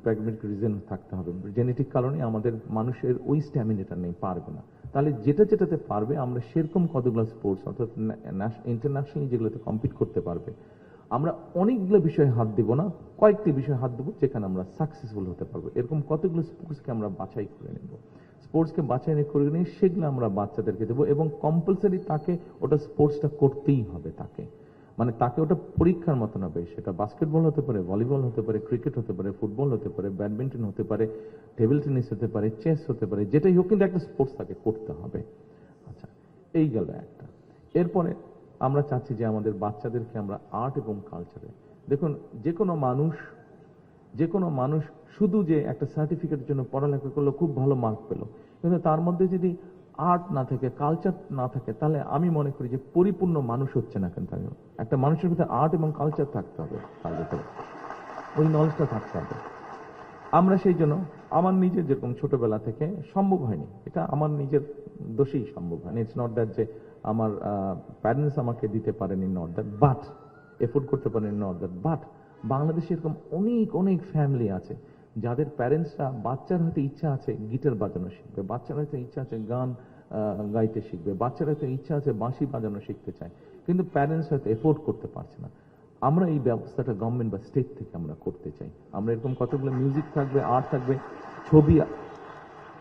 প্র্যাগমেটিক রিজন থাকতে হবে। জেনেটিক কারণে আমাদের মানুষের ওই স্ট্যামিনাটা নেই, পারবে না। তাহলে যেটাতে পারবে আমরা সেরকম কতগুলো স্পোর্টস অর্থাৎ ইন্টারন্যাশনালি যেগুলোতে কম্পিট করতে পারবে, আমরা অনেকগুলো বিষয়ে হাত দিব না, কয়েকটি বিষয়ে হাত দেবো যেখানে আমরা সাকসেসফুল হতে পারবো। এরকম কতগুলো স্পোর্টসকে আমরা বাছাই করে নেব। স্পোর্টসকে বাছাই করে নিয়ে সেগুলো আমরা বাচ্চাদেরকে দেবো এবং কম্পালসারি তাকে ওটা স্পোর্টসটা করতেই হবে। তাকে ওটা পরীক্ষার মতন হবে। সেটা বাস্কেটবল হতে পারে, ভলিবল হতে পারে, ক্রিকেট হতে পারে, ফুটবল হতে পারে, ব্যাডমিন্টন হতে পারে, টেবিল টেনিস হতে পারে, চেস হতে পারে, যেটাই হোক, কিন্তু একটা স্পোর্টস তাকে করতে হবে। আচ্ছা, এই গেল একটা। এরপরে আমরা চাচ্ছি যে আমাদের বাচ্চাদেরকে আমরা আর্ট এবং কালচারে, দেখুন যে কোনো মানুষ শুধু যে একটা সার্টিফিকেটের জন্য পড়ালেখা করলো, খুব ভালো মার্ক পেল, কিন্তু তার মধ্যে যদি আর্ট না থাকে, কালচার না থাকে, তাহলে আমি মনে করি যে পরিপূর্ণ মানুষ হচ্ছে না। কিন্তু একটা মানুষের ভিতরে আর্ট এবং কালচার থাকতে হবে, তার ভিতরে ওই নলেজটা থাকতে হবে। আমরা সেই জন্য আমার নিজের যেরকম ছোটবেলা থেকে সম্ভব হয়নি, এটা আমার নিজের দোষেই সম্ভব হয়নি। ইটস নট দ্যাট যে আমার প্যারেন্টস আমাকে দিতে পারেনি, নট দ্যাট, বাট এফোর্ড করতে পারেনি, নট দ্যাট, বাট বাংলাদেশে এরকম অনেক অনেক ফ্যামিলি আছে যাদের প্যারেন্টসরা, বাচ্চার হয়তো ইচ্ছা আছে গিটার বাজানো শিখবে, বাচ্চার হয়তো ইচ্ছা আছে গান গাইতে শিখবে, বাচ্চার হয়তো ইচ্ছা আছে বাঁশি বাজানো শিখতে চায়, কিন্তু প্যারেন্টস হয়তো এফোর্ড করতে পারছে না। আমরা এই ব্যবস্থাটা গভর্নমেন্ট বা স্টেট থেকে আমরা করতে চাই। আমরা এরকম কতগুলো মিউজিক থাকবে, আর্ট থাকবে,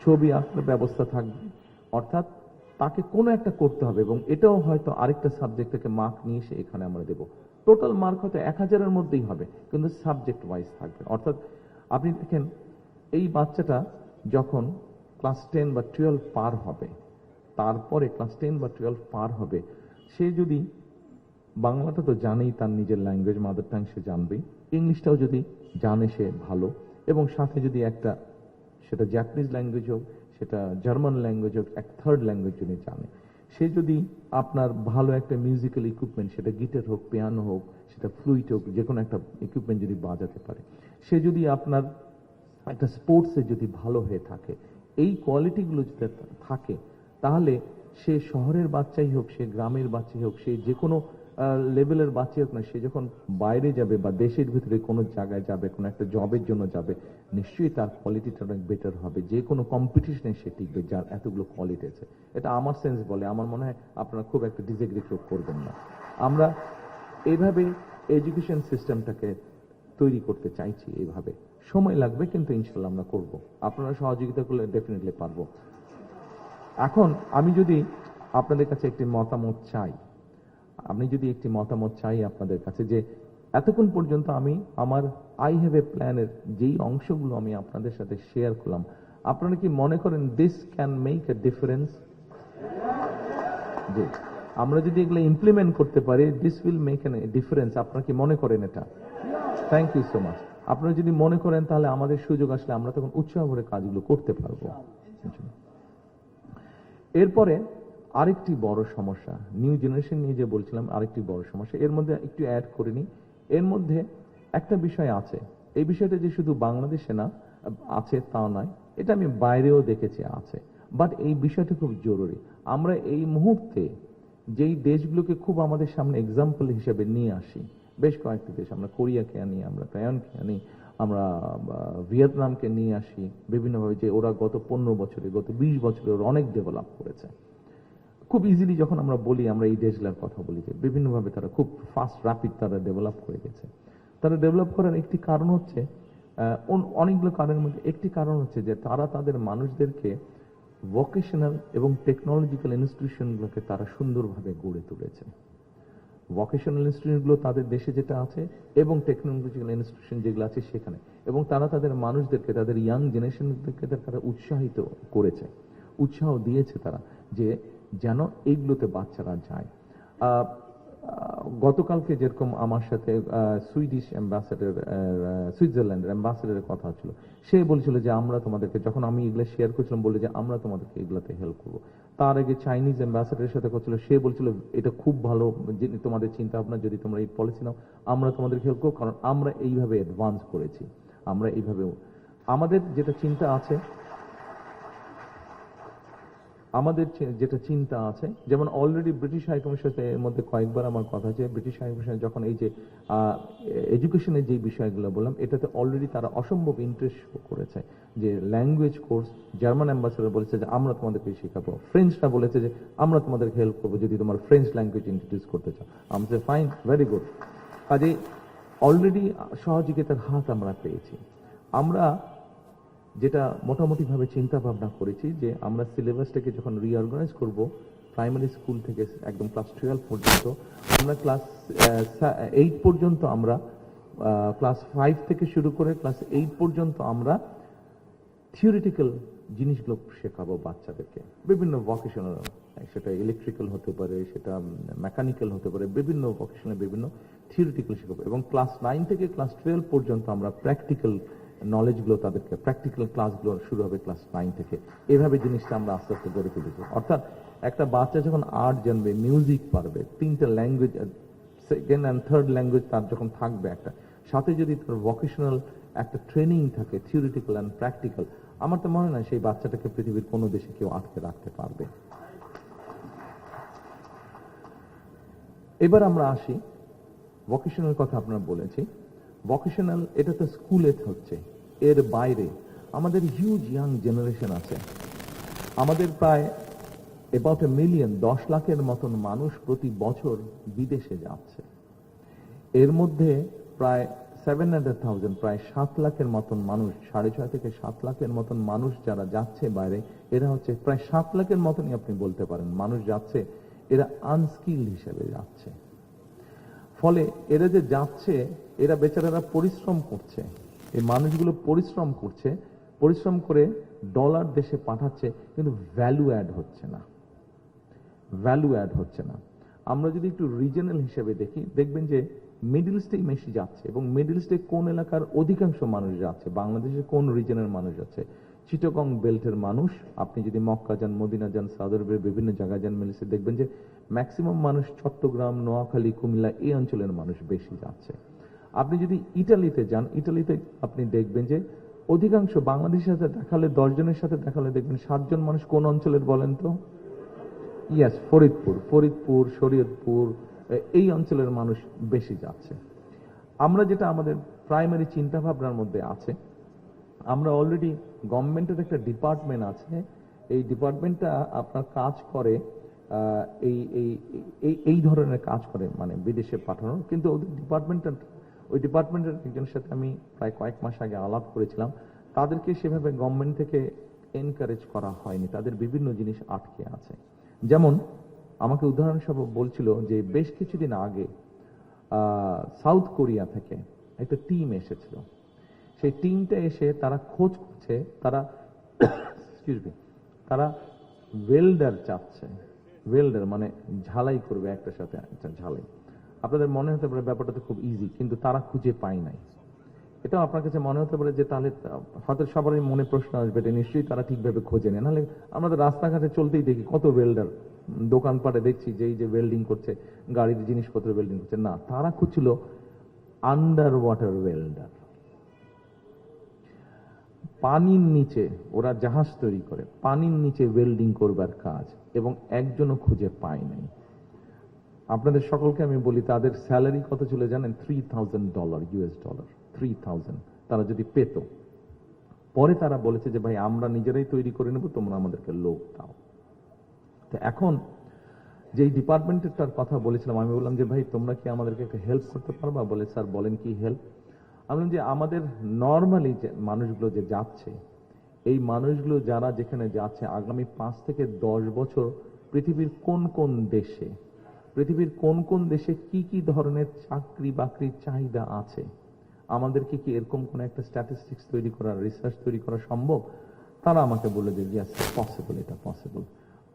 ছবি আঁকার ব্যবস্থা থাকবে, অর্থাৎ তাকে কোনো একটা করতে হবে এবং এটাও হয়তো আরেকটা সাবজেক্ট থেকে মার্ক নিয়ে এসে এখানে আমরা দেবো। টোটাল মার্ক হয়তো 1000-এর মধ্যেই হবে, কিন্তু সাবজেক্ট ওয়াইজ থাকবে। অর্থাৎ আপনি দেখেন, এই বাচ্চাটা যখন ক্লাস 10 বা 12 পার হবে, তারপরে ক্লাস 10 বা 12 পার হবে, সে যদি বাংলাটা তো জানেই, তার নিজের ল্যাঙ্গুয়েজ, মাদার টাং সে জানবেই, ইংলিশটাও যদি জানে সে ভালো, এবং সাথে যদি একটা, সেটা জাপানিজ ল্যাঙ্গুয়েজ হোক, সেটা জার্মান ল্যাঙ্গুয়েজ হোক, এক থার্ড ল্যাঙ্গুয়েজ যদি জানে, সে যদি আপনার ভালো একটা মিউজিক্যাল ইকুইপমেন্ট, সেটা গিটার হোক, পিয়ানো হোক, সেটা ফ্লুইট হোক, যে কোনো একটা ইকুইপমেন্ট যদি বাজাতে পারে, সে যদি আপনার একটা স্পোর্টসে যদি ভালো হয়ে থাকে, এই কোয়ালিটিগুলো যদি থাকে, তাহলে সে শহরের বাচ্চাই হোক, সে গ্রামের বাচ্চাই হোক, সে যে কোনো লেভেলের বাচ্চা হোক না, সে যখন বাইরে যাবে বা দেশের ভিতরে কোনো জায়গায় যাবে, কোনো একটা জবের জন্য যাবে, নিশ্চয়ই তার কোয়ালিটিটা অনেক বেটার হবে। যে কোনো কম্পিটিশনে সে টিকবে যার এতগুলো কোয়ালিটি আছে। এটা আমার সেন্স বলে, আমার মনে হয় আপনারা খুব একটা ডিসএগ্রি করবেন না। আমরা এইভাবে এডুকেশন সিস্টেমটাকে তৈরি করতে চাইছি। এইভাবে সময় লাগবে, কিন্তু ইনশাল্লাহ আমরা করব। আপনারা সহযোগিতা করলে ডেফিনেটলি পারবো। এখন আমি যদি আপনাদের কাছে একটি মতামত চাই, আপনাদের কাছে, যে এতক্ষণ পর্যন্ত আমি আমার আই হ্যাভ এ প্ল্যানের যেই অংশগুলো আমি আপনাদের সাথে শেয়ার করলাম, আপনারা কি মনে করেন this can make a difference? যে আমরা যদি এগুলো ইমপ্লিমেন্ট করতে পারি, this will make a difference, আপনারা কি মনে করেন এটা? Thank you so much. আপনারা যদি মনে করেন, তাহলে আমাদের সুযোগ আসলে আমরা তখন উৎসাহ ভরে কাজগুলো করতে পারবো। এরপরে আরেকটি বড় সমস্যা, নিউ জেনারেশন নিয়ে যে বলছিলাম, আরেকটি বড় সমস্যা এর মধ্যে একটু অ্যাড করে নিই। এর মধ্যে একটা বিষয় আছে, এই বিষয়টা যে শুধু বাংলাদেশে না আছে তা নয়, এটা আমি বাইরেও দেখেছি আছে, বাট এই বিষয়টা খুব জরুরি। আমরা এই মুহূর্তে যেই দেশগুলোকে খুব আমাদের সামনে এক্সাম্পল হিসেবে নিয়ে আসি, বেশ কয়েকটি দেশ, আমরা কোরিয়াকে আনি, আমরা তাইওয়ানকে আনি, আমরা ভিয়েতনামকে নিয়ে আসি বিভিন্নভাবে, যে ওরা গত 15 বছরে, গত 20 বছরে ওরা অনেক ডেভেলপ করেছে। খুব ইজিলি যখন আমরা বলি, আমরা এই দেশগুলোর কথা বলি, যে বিভিন্নভাবে তারা খুব ফাস্ট র্যাপিড তারা ডেভেলপ করে গেছে। তারা ডেভেলপ করার একটি কারণ হচ্ছে, অনেকগুলো কারণের মধ্যে একটি কারণ হচ্ছে যে তারা তাদের মানুষদেরকে ভোকেশনাল এবং টেকনোলজিক্যাল ইনস্টিটিউশনগুলোকে তারা সুন্দরভাবে গড়ে তুলেছে। ভোকেশনাল ইনস্টিটিউটগুলো তাদের দেশে যেটা আছে, এবং টেকনোলজিক্যাল ইনস্টিটিউশন যেগুলো আছে সেখানে, এবং তারা তাদের মানুষদেরকে, তাদের ইয়াং জেনারেশনদেরকে তারা উৎসাহিত করেছে, উৎসাহ দিয়েছে তারা, যে যেন এইগুলোতে বাচ্চারা যায়। গতকালকে যেরকম আমার সাথে সুইডিশ অ্যাম্বাসেডর, সুইজারল্যান্ডের অ্যাম্বাসেডরের কথা ছিল, সে বলছিল যে আমরা তোমাদেরকে, যখন আমি এগুলো শেয়ার করছিলাম, বলে যে আমরা তোমাদেরকে এগুলাতে হেল্প করবো। তার আগে চাইনিজ অ্যাম্বাসেডারের সাথে করছিল, সে বলছিল এটা খুব ভালো যে তোমাদের চিন্তা ভাবনা, যদি তোমরা এই পলিসি নাও আমরা তোমাদেরকে হেল্প করবো, কারণ আমরা এইভাবে অ্যাডভান্স করেছি, আমরা এইভাবে আমাদের যেটা চিন্তা আছে, যেমন অলরেডি ব্রিটিশ হাইকমিশনের সাথে এর মধ্যে কয়েকবার আমার কথা হয়েছে। ব্রিটিশ হাইকমিশন যখন এই যে এডুকেশনের যে বিষয়গুলো বললাম, এটাতে অলরেডি তারা অসম্ভব ইন্টারেস্ট করেছে। যে ল্যাঙ্গুয়েজ কোর্স, জার্মান অ্যাম্বাসেডর বলেছে যে আমরা তোমাদেরকে শেখাবো, ফ্রেঞ্চরা বলেছে যে আমরা তোমাদেরকে হেল্প করবো যদি তোমার ফ্রেঞ্চ ল্যাঙ্গুয়েজ ইন্ট্রোডিউস করতে চাও। আমরা ফাইন, ভেরি গুড। কাজে অলরেডি সহযোগিতার হাত আমরা পেয়েছি। আমরা যেটা মোটামুটিভাবে চিন্তা ভাবনা করেছি যে আমরা সিলেবাসটাকে যখন রিঅর্গানাইজ করব, প্রাইমারি স্কুল থেকে একদম ক্লাস 12 পর্যন্ত, আমরা ক্লাস 8 পর্যন্ত, আমরা ক্লাস 5 থেকে শুরু করে ক্লাস 8 পর্যন্ত আমরা থিওরিটিক্যাল জিনিসগুলো শেখাবো বাচ্চাদেরকে। বিভিন্ন ভোকেশনাল, সেটা ইলেকট্রিক্যাল হতে পারে, সেটা মেকানিক্যাল হতে পারে, বিভিন্ন ভোকেশনাল বিভিন্ন থিওরিটিক্যাল শেখাবো। এবং ক্লাস 9 থেকে ক্লাস 12 পর্যন্ত আমরা প্র্যাকটিক্যাল নলেজগুলো, তাদেরকে প্র্যাকটিক্যাল ক্লাসগুলো শুরু হবে ক্লাস 9 থেকে। এভাবে জিনিসটা আমরা আস্তে আস্তে গড়ে তুলেছি। অর্থাৎ একটা বাচ্চা যখন আর্ট জানবে, মিউজিক পারবে, 3টে language, second and third language তার যখন থাকবে একটা, সাথে যদি তার ভোকেশনাল একটা ট্রেনিং থাকে, থিওরিটিক্যাল অ্যান্ড প্র্যাকটিক্যাল, আমার তো মনে হয় সেই বাচ্চাটাকে পৃথিবীর কোনো দেশে কেউ আটকে রাখতে পারবে। এবার আমরা আসি ভোকেশনাল কথা আপনারা বলেছি। ভোকেশনাল এটা তো স্কুলে হচ্ছে, এর বাইরে আমাদের হিউজ ইয়াং জেনারেশন আছে। আমাদের প্রায় অ্যাবাউট 1 মিলিয়ন, 10 লাখের মতন মানুষ প্রতি বছর বিদেশে যাচ্ছে। এর মধ্যে প্রায় 700,000, প্রায় 7 লাখের মতন মানুষ, 6.5 থেকে 7 লাখের মতন মানুষ যারা যাচ্ছে বাইরে, এরা হচ্ছে প্রায় 7 লাখের মতনই আপনি বলতে পারেন মানুষ যাচ্ছে, এরা আনস্কিল্ড হিসেবে যাচ্ছে। ফলে এরা যে যাচ্ছে, এরা বেচারারা পরিশ্রম করছে, এই মানুষগুলো পরিশ্রম করছে, পরিশ্রম করে ডলার দেশে পাঠাচ্ছে, কিন্তু ভ্যালু অ্যাড হচ্ছে না, ভ্যালু অ্যাড হচ্ছে না। আমরা যদি একটু রিজনাল হিসেবে দেখি, দেখবেন যে মিডল ইস্টেই বেশি যাচ্ছে। এবং মিডল ইস্টে কোন এলাকার অধিকাংশ মানুষ যাচ্ছে, বাংলাদেশের কোন রিজনের মানুষ যাচ্ছে? চিটাগং বেল্টের মানুষ। আপনি যদি মক্কা যান, মদিনা যান, সৌদি আরবের বিভিন্ন জায়গায় যান, মিডল ইস্টে দেখবেন যে ম্যাক্সিমাম মানুষ চট্টগ্রাম, নোয়াখালী, কুমিল্লা এই অঞ্চলের মানুষ বেশি যাচ্ছে। আপনি যদি ইটালিতে যান, ইটালিতে আপনি দেখবেন যে অধিকাংশ বাংলাদেশের সাথে দেখালে, 10 জনের সাথে দেখালে দেখবেন 7 জন মানুষ কোন অঞ্চলের বলেন তো? ইয়াস, ফরিদপুর, শরীয়তপুর, এই অঞ্চলের মানুষ বেশি যাচ্ছে। আমরা যেটা আমাদের প্রাইমারি চিন্তা ভাবনার মধ্যে আছে, আমরা অলরেডি গভর্নমেন্টের একটা ডিপার্টমেন্ট আছে, এই ডিপার্টমেন্টটা আপনার কাজ করে এই ধরনের কাজ করে, মানে বিদেশে পাঠানো। কিন্তু ওই ডিপার্টমেন্টের একজনের সাথে আমি প্রায় কয়েক মাস আগে আলাপ করেছিলাম, তাদেরকে সেভাবে গভর্নমেন্ট থেকে এনকারেজ করা হয়নি, তাদের বিভিন্ন জিনিস আটকে আছে। যেমন আমাকে উদাহরণস্বরূপ বলছিল যে বেশ কিছুদিন আগে সাউথ কোরিয়া থেকে একটা টিম এসেছিল। সেই টিমটা এসে তারা খোঁজ করছে, তারা ওয়েল্ডার চাচ্ছে। ওয়েল্ডার মানে ঝালাই করবে, একটার সাথে একটা ঝালাই। আপনাদের মনে হতে পারে ব্যাপারটা তো খুব ইজি, কিন্তু তারা খুঁজে পায় নাই। এটাও আপনার কাছে মনে হতে পারে যে তাহলে হয়তো সবারই মনে প্রশ্ন আসবে, এটা নিশ্চয়ই তারা ঠিকভাবে খোঁজে নেয়। নাহলে আমাদের রাস্তাঘাটে চলতেই দেখি কত ওয়েল্ডার, দোকানপাটে দেখছি যে এই যে ওয়েল্ডিং করছে, গাড়ির জিনিসপত্র ওয়েল্ডিং করছে। না, তারা খুঁজছিল আন্ডার ওয়াটার ওয়েল্ডার। পানির নিচে ওরা জাহাজ তৈরি করে, পানির নিচে ওয়েল্ডিং করবার কাজ, এবং একজনও খুঁজে পায় নাই। আপনাদের সকলকে আমি বলি, তাদের স্যালারি কত ছিল জানেন? $3,000 US ডলার, 3,000 তারা যদি পেত। পরে তারা বলেছে যে ভাই আমরা নিজেরাই তৈরি করে নেব, তোমরা আমাদেরকে লোক দাও। তো এখন যেই ডিপার্টমেন্টের কথা বলেছিলাম, আমি বললাম যে ভাই তোমরা কি আমাদেরকে একটা হেল্প করতে পারবা? বলে স্যার বলেন কি হেল্প? আমি বললাম যে আমাদের নর্মালি যে মানুষগুলো যে যাচ্ছে, এই মানুষগুলো যারা যেখানে যাচ্ছে, আগামী 5 থেকে 10 বছর পৃথিবীর কোন কোন দেশে কি কি ধরনের চাকরি বাকরির চাহিদা আছে, আমাদেরকে কি এরকম কোন একটা স্ট্যাটিস্টিক্স তৈরি করা, রিসার্চ তৈরি করা সম্ভব? তারা আমাকে বলে যে ইয়েস পসিবল, এটা পসিবল।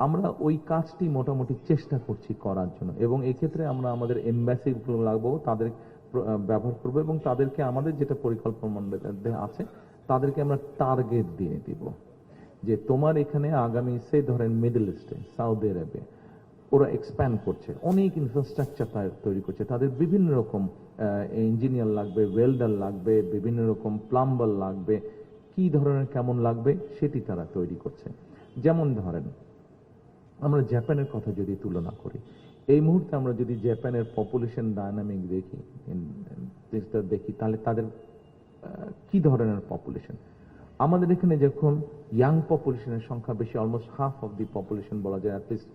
আমরা ওই কাজটি মোটামুটি চেষ্টা করছি করার জন্য, এবং এক্ষেত্রে আমরা আমাদের এমবাসি লাগবো, তাদের ব্যবহার করবো, এবং তাদেরকে আমাদের যেটা পরিকল্পনা আছে তাদেরকে আমরা টার্গেট দিয়ে দিব যে তোমার এখানে আগামী সে ধরেন মিডল ইস্টে, সৌদি আরবে ওরা এক্সপ্যান্ড করছে, অনেক ইনফ্রাস্ট্রাকচার তৈরি করছে, তাদের বিভিন্ন রকম ইঞ্জিনিয়ার লাগবে, ওয়েল্ডার লাগবে, বিভিন্ন রকম প্লাম্বার লাগবে, কি ধরনের কেমন লাগবে সেটি তারা তৈরি করছে। যেমন ধরেন আমরা জাপানের কথা যদি তুলনা করি, এই মুহূর্তে আমরা যদি জাপানের পপুলেশন ডায়নামিক দেখি তাহলে তাদের কি ধরনের পপুলেশন। আমাদের এখানে যখন ইয়াং পপুলেশনের সংখ্যা বেশি, almost half of the population বলা যায়, অ্যাটলিস্ট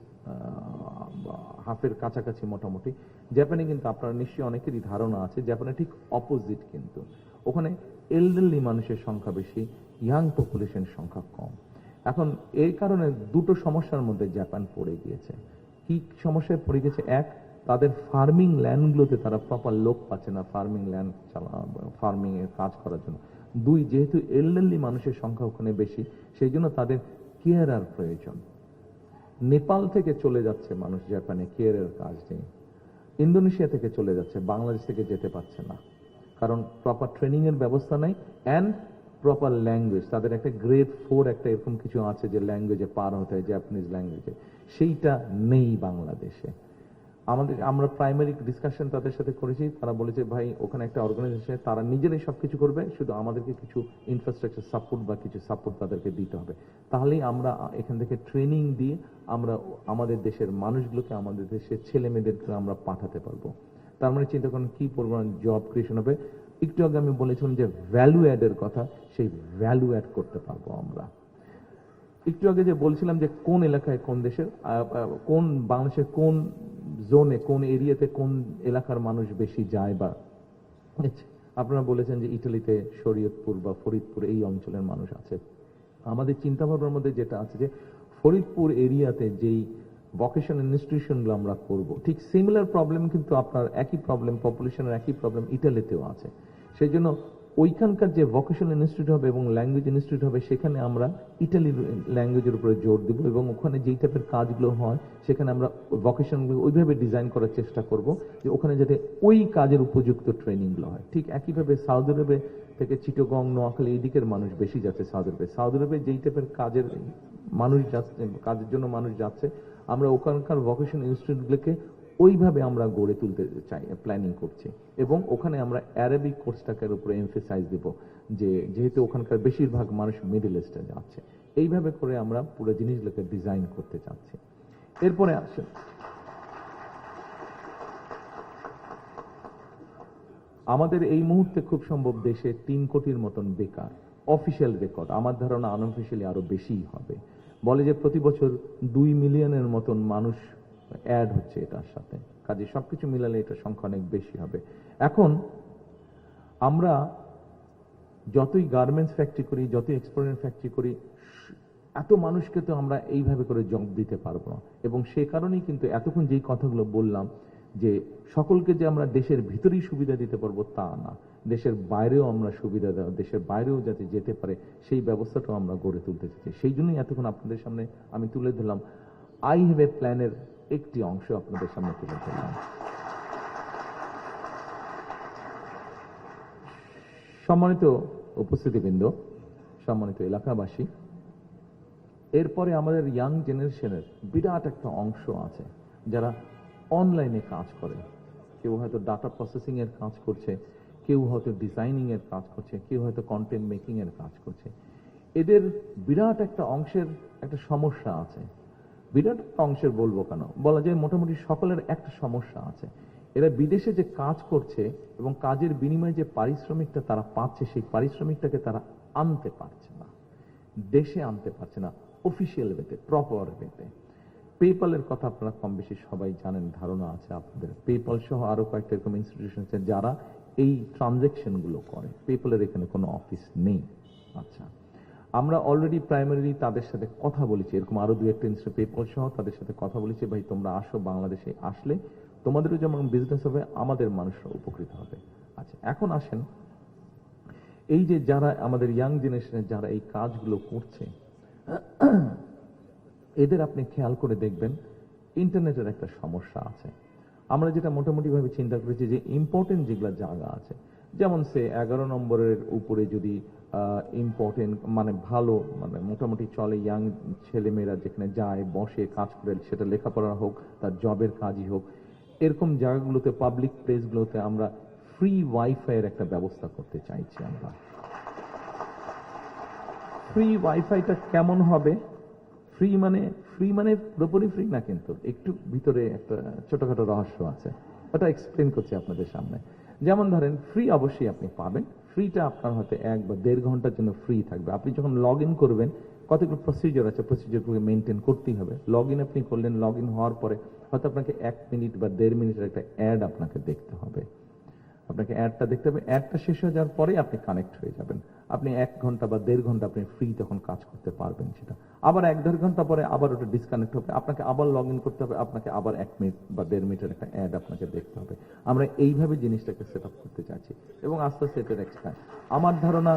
হাফের কাছাকাছি মোটামুটি। জাপানে কিন্তু আপনারা নিশ্চয়ই অনেকেরই ধারণা আছে, জাপানে ঠিক অপোজিট, কিন্তু ওখানে এলডারলি মানুষের সংখ্যা বেশি, ইয়াং পপুলেশন সংখ্যা কম। এখন এই কারণে দুটো সমস্যার মধ্যে জাপান পড়ে গিয়েছে। কি সমস্যায় পড়ে গেছে? এক, তাদের ফার্মিং ল্যান্ডগুলোতে তারা প্রপার লোক পাচ্ছে না ফার্মিং ল্যান্ড ফার্মিং এর কাজ করার জন্য। দুই, যেহেতু এলডারলি মানুষের সংখ্যা ওখানে বেশি, সেই জন্য তাদের কেয়ারার প্রয়োজন। নেপাল থেকে চলে যাচ্ছে মানুষ জাপানে কেয়ারের কাজ নেই, ইন্দোনেশিয়া থেকে চলে যাচ্ছে, বাংলাদেশ থেকে যেতে পারছে না, কারণ প্রপার ট্রেনিং এর ব্যবস্থা নাই অ্যান্ড প্রপার ল্যাঙ্গুয়েজ। তাদের একটা গ্রেড 4 একটা এরকম কিছু আছে যে ল্যাঙ্গুয়েজে পার হতে হয়, জাপানিজ ল্যাঙ্গুয়েজে, সেইটা নেই বাংলাদেশে। আমরা প্রাইমারি ডিসকাশন তাদের সাথে করেছি, তারা বলেছে ভাই ওখানে একটা অর্গানাইজেশন, তারা নিজেরাই সবকিছু করবে, শুধু আমাদেরকে কিছু ইনফ্রাস্ট্রাকচার সাপোর্ট বা কিছু সাপোর্ট তাদেরকে দিতে হবে, তাহলেই আমরা এখান থেকে ট্রেনিং দিয়ে আমরা আমাদের দেশের মানুষগুলোকে, আমাদের দেশের ছেলে মেয়েদেরকে আমরা পাঠাতে পারবো। তার মানে চিন্তা করেন কি পরিমাণ জব ক্রিয়েশন হবে। একটু আগে আমি বলেছিলাম যে ভ্যালু অ্যাডের কথা, সেই ভ্যালু অ্যাড করতে পারবো আমরা। একটু আগে যে বলছিলাম যে কোন এলাকায় কোন দেশের, কোন বাংলাদেশের কোন জোনে, কোন এরিয়াতে কোন এলাকার মানুষ বেশি যায়, বা আপনারা বলেছেন যে ইটালিতে শরীয়তপুর বা ফরিদপুর এই অঞ্চলের মানুষ আছে। আমাদের চিন্তা ভাবনার মধ্যে যেটা আছে যে ফরিদপুর এরিয়াতে যেই ভোকেশনাল ইনস্টিটিউশনগুলো আমরা করব, ঠিক সিমিলার প্রবলেম কিন্তু আপনার একই প্রবলেম, পপুলেশনের একই প্রবলেম ইটালিতেও আছে। সেই জন্য ওইখানকার যে ভোকেশনাল ইনস্টিটিউট হবে এবং ল্যাঙ্গুয়েজ ইনস্টিটিউট হবে, সেখানে আমরা ইটালি ল্যাঙ্গুয়েজের উপরে জোর দিব, এবং ওখানে যেই টাইপের কাজগুলো হয় সেখানে আমরা ভোকেশনগুলো ওইভাবে ডিজাইন করার চেষ্টা করব যে ওখানে যাতে ওই কাজের উপযুক্ত ট্রেনিংগুলো হয়। ঠিক একইভাবে সৌদি আরবে থেকে চিটাগং, নোয়াখালী এই দিকের মানুষ বেশি যাচ্ছে সৌদি আরবে। সৌদি আরবে যেই টাইপের কাজের মানুষ যাচ্ছে, কাজের জন্য মানুষ যাচ্ছে, আমরা ওখানকার ভোকেশনাল ইনস্টিটিউটগুলোকে ওইভাবে আমরা গড়ে তুলতে চাই, প্ল্যানিং করছি, এবং ওখানে আমরা অ্যারাবিক কোর্সটাকের উপরে এমফেসাইজ দেব, যে যেহেতু ওখানকার বেশিরভাগ মানুষ মিডল ইস্টে যাচ্ছে, এইভাবে করে আমরা পুরো জিনিসগুলোকে ডিজাইন করতে চাচ্ছি। এরপরে আসেন আমাদের এই মুহূর্তে খুব সম্ভব দেশে 3 কোটির মতন বেকার, অফিসিয়াল রেকর্ড, আমার ধারণা আনঅফিসিয়ালি আরো বেশিই হবে। বলে যে প্রতি বছর 2 মিলিয়নের মতন মানুষ অ্যাড হচ্ছে এটার সাথে, কাজে সবকিছু মিলালে এটা সংখ্যা অনেক বেশি হবে। এখন আমরা যতই গার্মেন্টস ফ্যাক্টরি করি, যতই এক্সপোর্টের ফ্যাক্টরি করি, এত মানুষকে তো আমরা এইভাবে করে জব দিতে পারবো না, এবং সে কারণেই কিন্তু এতক্ষণ যেই কথাগুলো বললাম যে সকলকে যে আমরা দেশের ভিতরেই সুবিধা দিতে পারবো তা না, দেশের বাইরেও আমরা সুবিধা দেওয়া, দেশের বাইরেও যাতে যেতে পারে সেই ব্যবস্থাটাও আমরা গড়ে তুলতে চাচ্ছি। সেই জন্যই এতক্ষণ আপনাদের সামনে আমি তুলে ধরলাম আই হ্যাভ এ প্ল্যানের একটি অংশ আপনাদের সামনে তুলে ধরলাম। সম্মানিত উপস্থিতিবৃন্দ, সম্মানিত এলাকাবাসী, এরপরে আমাদের ইয়াং জেনারেশনের বিরাট একটা অংশ আছে যারা অনলাইনে কাজ করে। কেউ হয়তো ডাটা প্রসেসিং এর কাজ করছে, কেউ হয়তো ডিজাইনিং এর কাজ করছে, কেউ হয়তো কন্টেন্ট মেকিং এর কাজ করছে। এদের বিরাট একটা অংশের একটা সমস্যা আছে। বিরাট একটা অংশের বলবো কেন, বলা যায় মোটামুটি সকলের একটা সমস্যা আছে। এরা বিদেশে যে কাজ করছে এবং কাজের বিনিময়ে যে পারিশ্রমিকটা তারা পাচ্ছে, সেই পারিশ্রমিকটাকে তারা আনতে পারছে না, দেশে আনতে পারছে না অফিসিয়াল ওয়েতে, প্রপার ওয়েতে। পেপালের কথা আপনারা কম বেশি সবাই জানেন, ধারণা আছে আপনাদের। পেপাল সহ আরো কয়েকটা এরকম ইনস্টিটিউশন আছে যারা এই ট্রানজেকশন গুলো করে। পেপালের এখানে কোনো অফিস নেই। আচ্ছা, আমরা অলরেডি প্রাইমারি তাদের সাথে কথা বলেছি, এরকম আরো 2-1টা ইনস্টিটিউট পেপাল সহ তাদের সাথে কথা বলেছি, ভাই তোমরা আসো, বাংলাদেশে আসলে তোমাদেরও যেমন বিজনেস হবে, আমাদের মানুষরা উপকৃত হবে। আচ্ছা, এখন আসেন এই যে যারা আমাদের ইয়াং জেনারেশনের যারা এই কাজগুলো করছে, এদের আপনি খেয়াল করে দেখবেন ইন্টারনেটের একটা সমস্যা আছে। আমরা যেটা মোটামুটিভাবে চিন্তা করেছি যে ইম্পর্টেন্ট যেগুলো জায়গা আছে, যেমন সে 11 নম্বরের উপরে যদি ইম্পর্টেন্ট মানে ভালো মানে মোটামুটি চলে ইয়াং ছেলেমেয়েরা যেখানে যায় বসে কাজ করে, সেটা লেখাপড়া হোক তার জবের কাজই হোক, এরকম জায়গাগুলোতে পাবলিক প্লেসগুলোতে আমরা ফ্রি ওয়াইফাইয়ের একটা ব্যবস্থা করতে চাইছি। আমরা ফ্রি ওয়াইফাইটা কেমন হবে? ফ্রি মানে পুরোপুরি ফ্রি না, কিন্তু একটু ভিতরে একটা ছোটখাটো রহস্য আছে, ওটা এক্সপ্লেন করছি আপনাদের সামনে। যেমন ধরেন ফ্রি অবশ্যই আপনি পাবেন, ফ্রিটা আপনার হয়তো 1 বা 1.5 ঘন্টার জন্য ফ্রি থাকবে। আপনি যখন লগ ইন করবেন কতগুলো প্রসিজার আছে, প্রসিজারগুলো মেনটেন করতেই হবে। লগ ইন আপনি করলেন, লগ ইন হওয়ার পরে হয়তো আপনাকে 1 মিনিট বা 1.5 মিনিটের একটা অ্যাড আপনাকে দেখতে হবে, আপনাকে অ্যাডটা দেখতে হবে। অ্যাডটা শেষ হয়ে যাওয়ার পরে আপনি কানেক্ট হয়ে যাবেন। আপনি 1 ঘন্টা বা 1.5 ঘন্টা আপনি ফ্রি তখন কাজ করতে পারবেন। সেটা আবার 1-1.5 ঘন্টা পরে আবার ওটা ডিসকানেক্ট হবে, আপনাকে আবার লগ ইন করতে হবে, আপনাকে আবার 1 মিনিট বা 1.5 মিনিটের একটা অ্যাড আপনাকে দেখতে হবে। আমরা এইভাবে জিনিসটাকে সেট আপ করতে চাচ্ছি এবং আস্তে আস্তে এটার এক্সপ্যান্ড। আমার ধারণা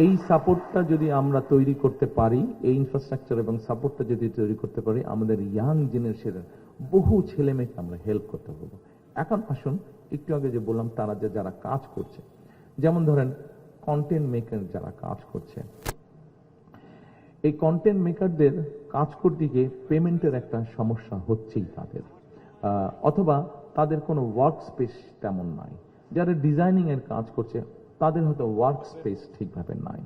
এই সাপোর্টটা যদি আমরা তৈরি করতে পারি, এই ইনফ্রাস্ট্রাকচার এবং সাপোর্টটা যদি তৈরি করতে পারি, আমাদের ইয়াং জেনারেশনের বহু ছেলে মেয়েকে আমরা হেল্প করতে পারবো। এখন আসুন, একটু আগে যে বললাম তারা যারা কাজ করছে, যেমন ধরেন কন্টেন্ট মেকার যারা কাজ করছে, এই কন্টেন্ট মেকারদের কাজ করতে গিয়ে পেমেন্টের একটা সমস্যা হচ্ছেই তাদের, অথবা তাদের কোনো ওয়ার্ক স্পেস তেমন নাই। যারা ডিজাইনিং এর কাজ করছে তাদের হয়তো ওয়ার্ক স্পেস ঠিকভাবে নাই,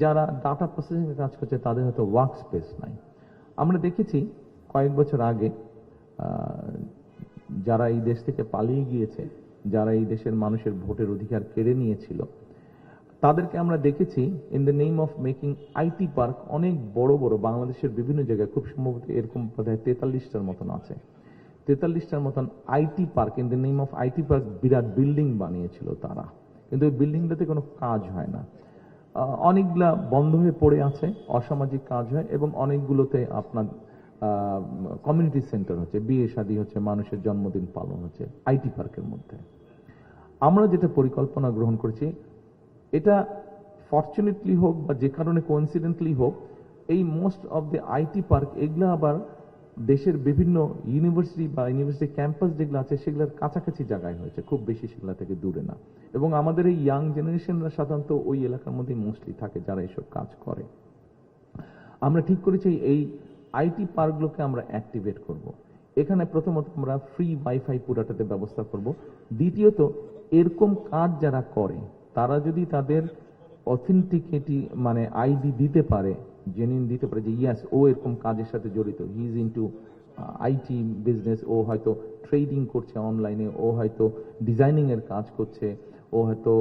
যারা ডাটা প্রসেসিং এর কাজ করছে তাদের হয়তো ওয়ার্ক স্পেস নাই। আমরা দেখেছি কয়েক বছর আগে যারা এই দেশ থেকে পালিয়ে গিয়েছে, যারা এই দেশের মানুষের ভোটের অধিকার কেড়ে নিয়েছিল, তাদেরকে আমরা দেখেছি in the name of making IT park, অনেক বড় বড় বাংলাদেশের বিভিন্ন জায়গায়, খুব সম্ভবত এরকম প্রায় 43টার মতন আছে, 43টার মতন IT park, in the name of IT park Virat building বানিয়েছিল তারা, কিন্তু ওই বিল্ডিংটাতে কোনো কাজ হয় না। অনেকগুলা বন্ধ হয়ে পড়ে আছে, অসামাজিক কাজ হয়, এবং অনেকগুলোতে আপনার কমিউনিটি সেন্টার হচ্ছে, বিয়ে শাদী হচ্ছে, মানুষের জন্মদিন পালন হচ্ছে আইটি পার্কের মধ্যে। আমরা যেটা পরিকল্পনা গ্রহণ করছি, এটা ফরচুনেটলি হোক বা যে কারণে কোইন্সিডেন্টলি হোক, এই most of the IT park এগুলো আবার দেশের বিভিন্ন ইউনিভার্সিটি বা ইউনিভার্সিটি ক্যাম্পাস যেগুলো আছে সেগুলোর কাছাকাছি জায়গায় হয়েছে, খুব বেশি সেগুলো থেকে দূরে না। এবং আমাদের এই ইয়াং জেনারেশনরা সাধারণত ওই এলাকার মধ্যে মোস্টলি থাকে যারা এইসব কাজ করে। আমরা ঠিক করেছি এই আইটি পার্কগুলোকে আমরা অ্যাক্টিভেট করব। এখানে প্রথমত আমরা ফ্রি ওয়াইফাই পুরাটাতে ব্যবস্থা করব। দ্বিতীয়ত, এরকম কাজ যারা করে তারা যদি তাদের অথেন্টিকেটি মানে আইডি দিতে পারে, জেনুইন দিতে পারে যে ইয়াস ও এরকম কাজের সাথে জড়িত, he is into IT business, ও হয়তো ট্রেডিং করছে অনলাইনে, ও হয়তো ডিজাইনিং এর কাজ করছে, ও হয়তো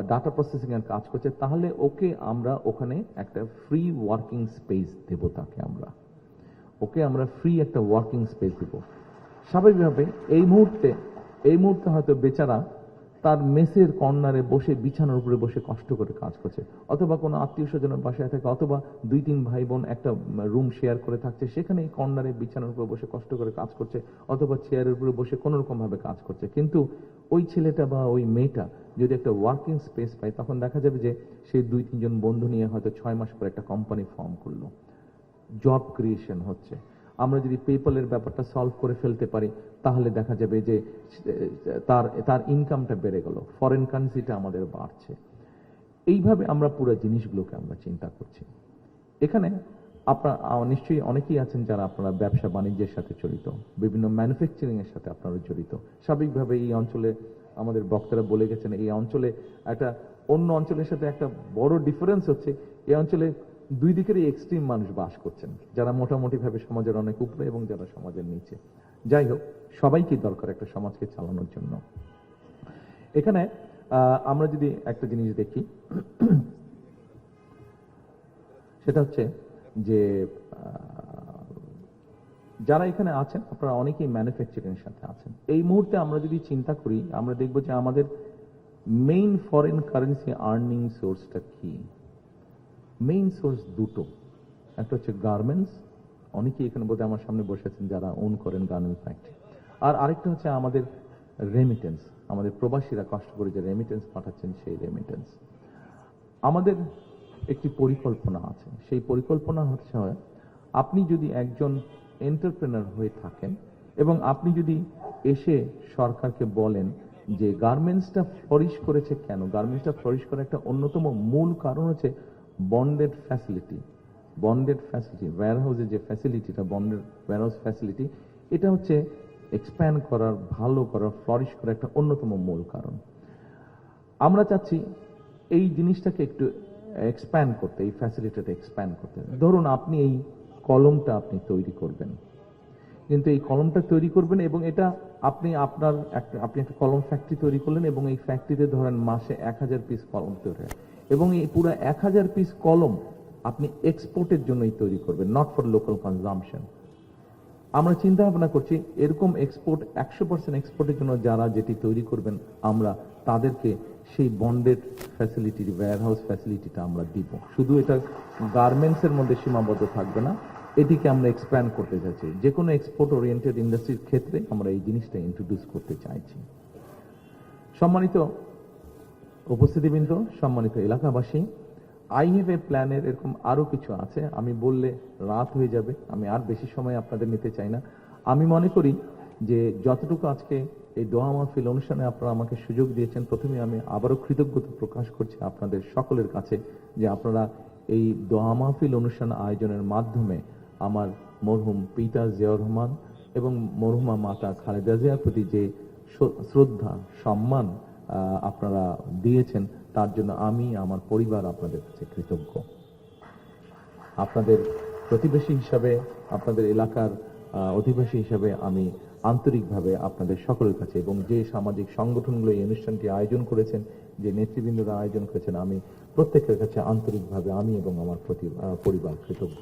ডাটা প্রসেসিং এর কাজ করছে, তাহলে ওকে আমরা ওখানে একটা ফ্রি ওয়ার্কিং স্পেস দেব। তাকে আমরা ফ্রি একটা ওয়ার্কিং স্পেস দেব। স্বাভাবিকভাবে এই মুহূর্তে হয়তো বেচারা তার মেসের কর্নারে বসে বিছানার উপরে বসে কষ্ট করে কাজ করছে, অথবা কোনো আত্মীয় স্বজনের বাসায় থাকে, অথবা 2-3 ভাই বোন একটা রুম শেয়ার করে থাকছে, সেখানে কর্নারে বিছানার উপরে বসে কষ্ট করে কাজ করছে, অথবা চেয়ারের উপরে বসে কোনো রকম ভাবে কাজ করছে। কিন্তু ওই ছেলেটা বা ওই মেয়েটা যদি একটা ওয়ার্কিং স্পেস পায়, তখন দেখা যাবে যে সে 2-3 জন বন্ধু নিয়ে হয়তো 6 মাস পরে একটা কোম্পানি ফর্ম করলো, জব ক্রিয়েশন হচ্ছে। আমরা যদি পেপলের ব্যাপারটা সলভ করে ফেলতে পারি, তাহলে দেখা যাবে যে তার ইনকামটা বেড়ে গেল, ফরেন কারেন্সিটা আমাদের বাড়ছে। এইভাবে আমরা পুরো জিনিসগুলোকে আমরা চিন্তা করছি। এখানে আপনারা নিশ্চয়ই অনেকেই আছেন যারা আপনারা ব্যবসা বাণিজ্যের সাথে জড়িত, বিভিন্ন ম্যানুফ্যাকচারিং এর সাথে আপনারা জড়িত। স্বাভাবিকভাবে এই অঞ্চলে আমাদের বক্তারা বলে গেছেন, এই অঞ্চলে একটা অন্য অঞ্চলের সাথে একটা বড় ডিফারেন্স হচ্ছে, এই অঞ্চলে দুই দিকেরই এক্সট্রিম মানুষ বাস করছেন, যারা মোটামুটি ভাবে সমাজের অনেক উপরে এবং যারা সমাজের নিচে। যাই হোক, সবাইকে দরকার একটা সমাজকে চালানোর জন্য। এখানে আমরা যদি একটা জিনিস দেখি, সেটা হচ্ছে যে যারা এখানে আছেন আপনারা অনেকেই ম্যানুফ্যাকচারিং এর সাথে আছেন। এই মুহূর্তে আমরা যদি চিন্তা করি, আমরা দেখব যে আমাদের মেইন ফরেন কারেন্সি আর্নিং সোর্সটা কি। মেইন সোর্স দুটো, একটা হচ্ছে গার্মেন্টস, অনেকেই এখানে বোধহয় আমার সামনে বসেছেন যারা ওন করেন গার্মেন্টস ফ্যাক্টরি, আর আরেকটা হচ্ছে আমাদের রেমিটেন্স, আমাদের প্রবাসীরা কষ্ট করে যে রেমিটেন্স পাঠাচ্ছেন সেই রেমিটেন্স। আমাদের একটি পরিকল্পনা আছে, সেই পরিকল্পনা হচ্ছে আপনি যদি একজন এন্টারপ্রেনার হয়ে থাকেন এবং আপনি যদি এসে সরকারকে বলেন যে গার্মেন্টসটা ফ্লোরিশ করেছে কেন, গার্মেন্টসটা ফ্লোরিশ করার একটা অন্যতম মূল কারণ হচ্ছে বন্ডেড ফ্যাসিলিটি। বন্ডেড ফ্যাসিলিটি, ওয়্যারহাউসের যে ফ্যাসিলিটিটা, বন্ডেড ওয়্যারহাউস ফ্যাসিলিটি, এটা হচ্ছে এক্সপ্যান্ড করার, ভালো করার, ফ্লোরিশ করার একটা অন্যতম মূল কারণ। আমরা চাচ্ছি এই জিনিসটাকে একটু এক্সপ্যান্ড করতে, এই ফ্যাসিলিটিটা এক্সপ্যান্ড করতে। ধরুন আপনি এই কলমটা আপনি তৈরি করবেন, কিন্তু এই কলমটা তৈরি করবেন এবং এটা আপনি একটা কলম ফ্যাক্টরি তৈরি করলেন এবং এই ফ্যাক্টরিতে ধরেন মাসে 1000 পিস কলম তৈরি হয় এবং এই পুরো 1000 পিস কলম আপনি এক্সপোর্টের জন্যই তৈরি করবেন, নট ফর লোকাল কনজাম্পশন। আমরা চিন্তা ভাবনা করছি এরকম এক্সপোর্ট 100% এক্সপোর্টের জন্য যারা যেটি তৈরি করবেন আমরা তাদেরকে সেই বন্ডেড ফ্যাসিলিটি, ওয়্যারহাউস ফ্যাসিলিটিটা আমরা দিব। শুধু এটা গার্মেন্টস এর মধ্যে সীমাবদ্ধ থাকবে না, এটিকে আমরা এক্সপ্যান্ড করতে চাইছি। যে কোনো এক্সপোর্ট ওরিয়েন্টেড ইন্ডাস্ট্রির ক্ষেত্রে আমরা এই জিনিসটা ইন্ট্রোডিউস করতে চাইছি। সম্মানিত উপস্থিতিবৃন্দ, সম্মানিত এলাকাবাসী, আই হ্যাভ এ প্ল্যানের এরকম আরো কিছু আছে, আমি বললে রাত হয়ে যাবে, আমি আর বেশি সময় আপনাদের নিতে চাই না। আমি মনে করি যে যতটুকু আজকে এই দোয়া মাহফিল অনুষ্ঠানে আপনারা আমাকে সুযোগ দিয়েছেন, প্রথমে আমি আবারও কৃতজ্ঞতা প্রকাশ করছি আপনাদের সকলের কাছে যে আপনারা এই দোয়া মাহফিল অনুষ্ঠান আয়োজনের মাধ্যমে আমার মরহুম পিতা জিয়াউর রহমান এবং মরহুমা মাতা খালেদা জিয়ার প্রতি যে শ্রদ্ধা, সম্মান আপনারা দিয়েছেন, তার জন্য আমি, আমার পরিবার আপনাদের কাছে কৃতজ্ঞ। আপনাদের প্রতিবেশী হিসাবে, আপনাদের এলাকার অধিবাসী হিসাবে আমি আন্তরিকভাবে আপনাদের সকলের কাছে এবং যে সামাজিক সংগঠনগুলো এই অনুষ্ঠানটি আয়োজন করেছেন, যে নেতৃবৃন্দরা আয়োজন করেছেন, আমি প্রত্যেকের কাছে আন্তরিকভাবে আমি এবং আমার পরিবার কৃতজ্ঞ।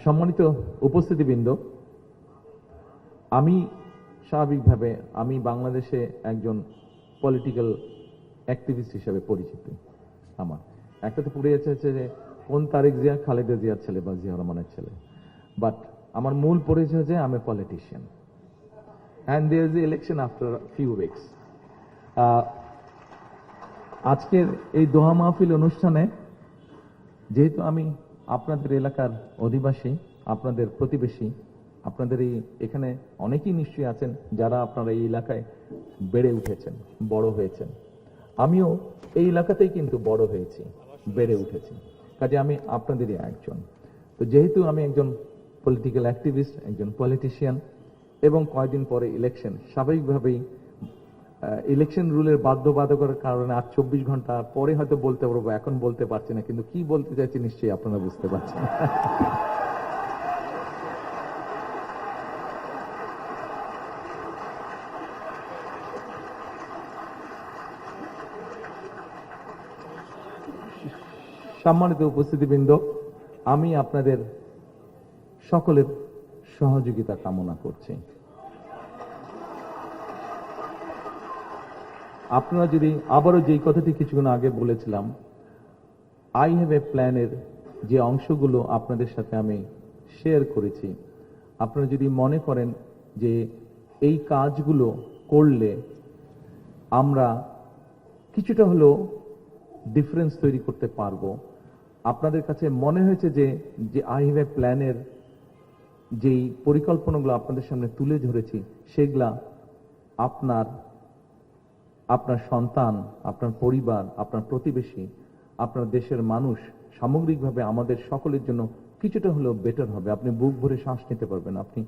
সম্মানিত উপস্থিতিবৃন্দ, আমি স্বাভাবিকভাবে আমি বাংলাদেশে একজন পলিটিক্যাল অ্যাক্টিভিস্ট হিসেবে পরিচিত। আমার একটা তো পড়ে যাচ্ছে যে কোন তারেক জিয়া, খালেদা জিয়ার ছেলে বা জিয়া রহমানের ছেলে, বাট আমার মূল পরিচয় হচ্ছে আমি politician and there is election after few weeks. আজকের এই দোহা মাহফিল অনুষ্ঠানে যেহেতু আমি আপনাদের এলাকার অধিবাসী, আপনাদের প্রতিবেশী, আপনাদের এখানে অনেকেই নিশ্চয়ই আছেন যারা আপনারা এই এলাকায় বেড়ে উঠেছেন, বড় হয়েছেন। আমিও এই এলাকাতেই কিন্তু বড় হয়েছি, বেড়ে উঠেছি, কাজে আমি আপনাদেরই একজন। তো যেহেতু আমি একজন পলিটিক্যাল অ্যাক্টিভিস্ট, একজন পলিটিশিয়ান এবং কয়েকদিন পরে ইলেকশন, স্বাভাবিকভাবেই ইলেকশন রুলের বাধ্যবাধকতার কারণে আর 24 ঘন্টা পরে হয়তো বলতে পারবো, এখন বলতে পারছি না, কিন্তু কি বলতে চাইছি নিশ্চয়ই আপনারা বুঝতে পারছেন। সম্মানিত উপস্থিতিবৃন্দ, আমি আপনাদের সকলের সহযোগিতা কামনা করছি। আপনারা যদি আবারও যেই কথাটি কিছুক্ষণ আগে বলেছিলাম, আই হ্যাভ এ প্ল্যানের যে অংশগুলো আপনাদের সাথে আমি শেয়ার করেছি, আপনারা যদি মনে করেন যে এই কাজগুলো করলে আমরা কিছুটা হলেও ডিফারেন্স তৈরি করতে পারবো, আপনাদের কাছে মনে হয়েছে যে আই হ্যাভ এ প্ল্যানের যেই পরিকল্পনাগুলো আপনাদের সামনে তুলে ধরেছি সেগুলা আপনার সন্তান, আপনার পরিবার, আপনার প্রতিবেশী, আপনার দেশের মানুষ, সামগ্রিকভাবে আমাদের সকলের জন্য কিছুটা হলেও বেটার হবে। আপনি বুক ভরে শ্বাস নিতে পারবেন, আপনি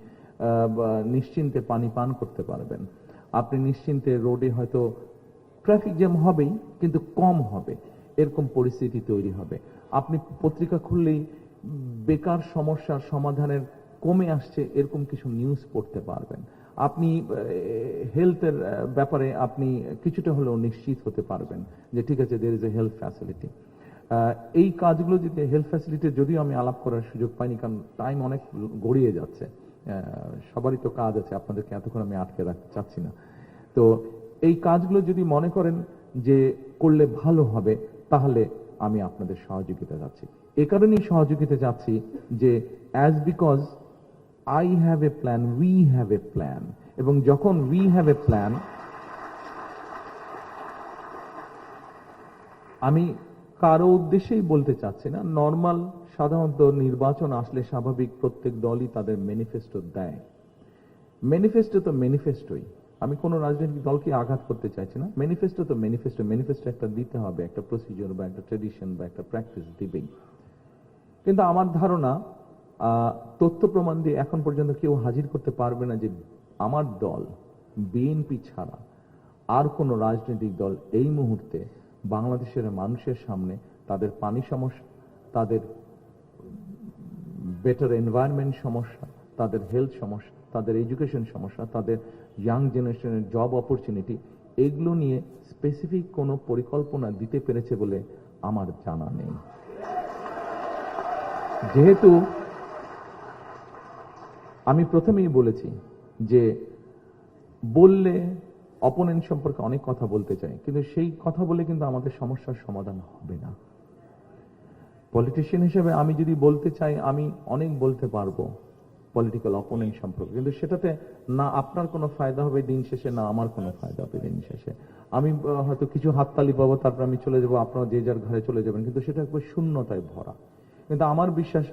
নিশ্চিন্তে পানি পান করতে পারবেন, আপনি নিশ্চিন্তে রোডে হয়তো ট্রাফিক জ্যাম হবেই কিন্তু কম হবে, এরকম পরিস্থিতি তৈরি হবে। আপনি পত্রিকা খুললেই বেকার সমস্যার সমাধানের কমে আসছে এরকম কিছু নিউজ পড়তে পারবেন। আপনি হেলথের ব্যাপারে আপনি কিছুটা হলেও নিশ্চিত হতে পারবেন যে ঠিক আছে, there is a health facility. এই কাজগুলো যদি হেলথ ফ্যাসিলিটি যদিও আমি আলাপ করার সুযোগ পাইনি, কারণ টাইম অনেক গড়িয়ে যাচ্ছে, সবারই তো কাজ আছে, আপনাদেরকে এতক্ষণ আমি আটকে রাখতে চাচ্ছি না। তো এই কাজগুলো যদি মনে করেন যে করলে ভালো হবে, তাহলে আমি আপনাদের সহযোগিতা চাচ্ছি। এ কারণেই সহযোগিতা চাচ্ছি যে as because I have a plan, we have a plan, এবং যখন we have a plan, আমি কারো উদ্দেশ্যেই বলতে চাচ্ছি না, নর্মাল সাধারণত নির্বাচন আসলে স্বাভাবিক প্রত্যেক দলই তাদের ম্যানিফেস্টো দেয়। ম্যানিফেস্টো তো ম্যানিফেস্টোই, আমি কোনো রাজনৈতিক দলকে আঘাত করতে চাইছি না। ম্যানিফেস্টো তো ম্যানিফেস্টো, ম্যানিফেস্টো একটা দিতে হবে, একটা প্রসিডিওর বা একটা ট্রেডিশন বা একটা প্র্যাকটিস দিবেই। কিন্তু আমার ধারণা তথ্য প্রমাণ দিয়ে এখন পর্যন্ত কেউ হাজির করতে পারবে না যে আমার দল বিএনপি ছাড়া আর কোন রাজনৈতিক দল এই মুহূর্তে বাংলাদেশের মানুষের সামনে তাদের পানি সমস্যা, তাদের বেটার এনভায়রনমেন্ট সমস্যা, তাদের হেলথ সমস্যা, তাদের এডুকেশন সমস্যা, তাদের ইয়াং জেনারেশনের জব অপরচুনিটি, এগুলো নিয়ে স্পেসিফিক কোনো পরিকল্পনা দিতে পেরেছে বলে আমার জানা নেই। যেহেতু আমি প্রথমেই বলেছি যে বললে অপোনেন্ট সম্পর্কে অনেক কথা বলতে চাই, কিন্তু সেই কথা বলে কিন্তু আমাদের সমস্যার সমাধান হবে না। পলিটিশিয়ান হিসেবে আমি যদি বলতে চাই, আমি অনেক বলতে পারবো পলিটিক্যাল অপোনেন্ট সম্পর্কে, কিন্তু সেটাতে না আপনার কোনো ফায়দা হবে দিন শেষে, না আমার কোনো ফায়দা হবে দিন শেষে। আমি হয়তো কিছু হাততালি পাবো, তারপর আমি চলে যাবো, আপনারা যে যার ঘরে চলে যাবেন, কিন্তু সেটা একবার শূন্যতায় ভরা। কিন্তু আমার বিশ্বাস,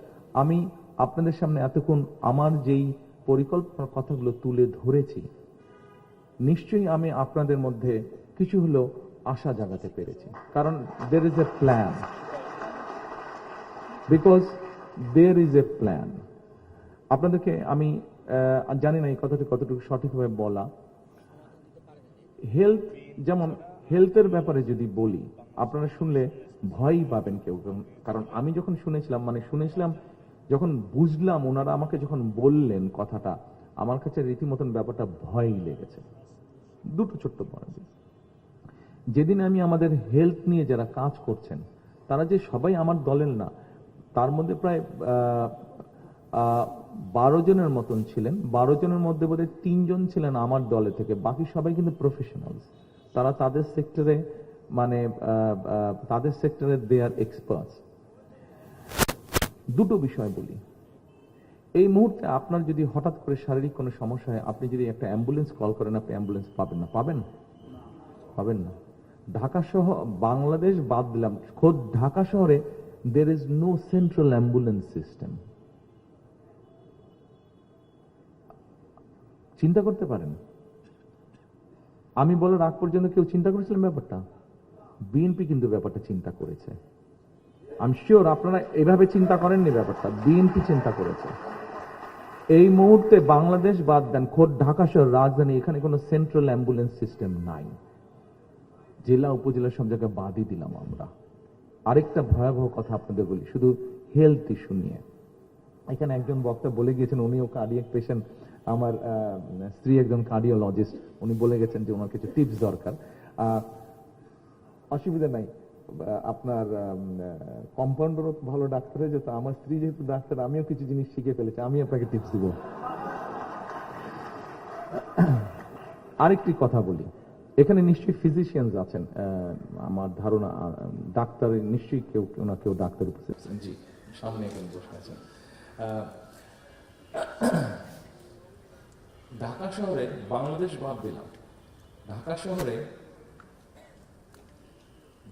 আমি আপনাদের সামনে এতক্ষণ আমার যেই পরিকল্পনার কথাগুলো তুলে ধরেছি, নিশ্চয়ই আমি আপনাদের মধ্যে কিছু হলেও আশা জাগাতে পেরেছি। কারণ there is a plan, because there is a plan। আপনাদেরকে আমি জানি না এই কথাটি কতটুকু সঠিকভাবে বলা। হেলথ, যেমন হেলথের ব্যাপারে যদি বলি, আপনারা শুনলে ভয়ই পাবেন কেউ, কারণ আমি যখন শুনেছিলাম যখন বুঝলাম, ওনারা আমাকে যখন বললেন কথাটা, আমার কাছে রীতিমতন ব্যাপারটা ভয়ই লেগেছে। দুটো ছোট্ট পয়েন্ট। যেদিন আমি আমাদের হেলথ নিয়ে যারা কাজ করছেন, তারা যে সবাই আমার দলের না, তার মধ্যে প্রায় 12 জনের মতন ছিলেন। 12 জনের মধ্যে বোধহয় 3 জন ছিলেন আমার দলে থেকে, বাকি সবাই কিন্তু প্রফেশনালস। তারা তাদের সেক্টরে দে আর এক্সপার্টস। দুটো বিষয় বলি, এই মুহূর্তে আপনার যদি হঠাৎ করে শারীরিক কোনো সমস্যা হয়, আপনি যদি একটা অ্যাম্বুলেন্স কল করেন, আপনি অ্যাম্বুলেন্স পাবেন না? পাবেন না। ঢাকা সহ বাংলাদেশ বাদ দিলাম, খোদ ঢাকা শহরে there is no central ambulance system। চিন্তা করতে পারেন, আমি বলার আগ পর্যন্ত কেউ চিন্তা করেছিলেন ব্যাপারটা? বিএনপি কিন্তু ব্যাপারটা চিন্তা করেছে। আমি শিওর আপনারা এভাবে চিন্তা করেননি ব্যাপারটা, বিএনপি চিন্তা করেছে। এই মুহূর্তে বাংলাদেশ বাদ দেন, খোদ ঢাকা শহর রাজধানী, এখানে কোনো সেন্ট্রাল অ্যাম্বুলেন্স সিস্টেম নাই। জেলা উপজেলা সব জায়গায় বাদই দিলাম আমরা। আরেকটা ভয়াবহ কথা আপনাদের বলি, শুধু হেলথ ইস্যু নিয়ে। এখানে একজন বক্তা বলে গিয়েছেন, উনিও কার্ডিয়াক পেশেন্ট, আমার স্ত্রী একজন কার্ডিওলজিস্ট, উনি বলে গেছেন যে ওনার কিছু টিপস দরকার। অসুবিধা নাই, আপনার কম্পাউন্ডারও ভালো ডাক্তার হয়ে যেত, আমার স্ত্রী যেহেতু ডাক্তার, আমিও কিছু জিনিস শিখে ফেলেছি, আমি আপনাকে টিপস দিব। আরেকটি কথা বলি, এখানে নিশ্চয়ই ফিজিশিয়ানস আছেন, আমার ধারণা ডাক্তার নিশ্চয়ই কেউ ডাক্তার উপস্থিত আছেন। জি, সামনে একজন বসে আছেন। ঢাকা শহরে, বাংলাদেশ বাদ দিলাম, ঢাকা শহরে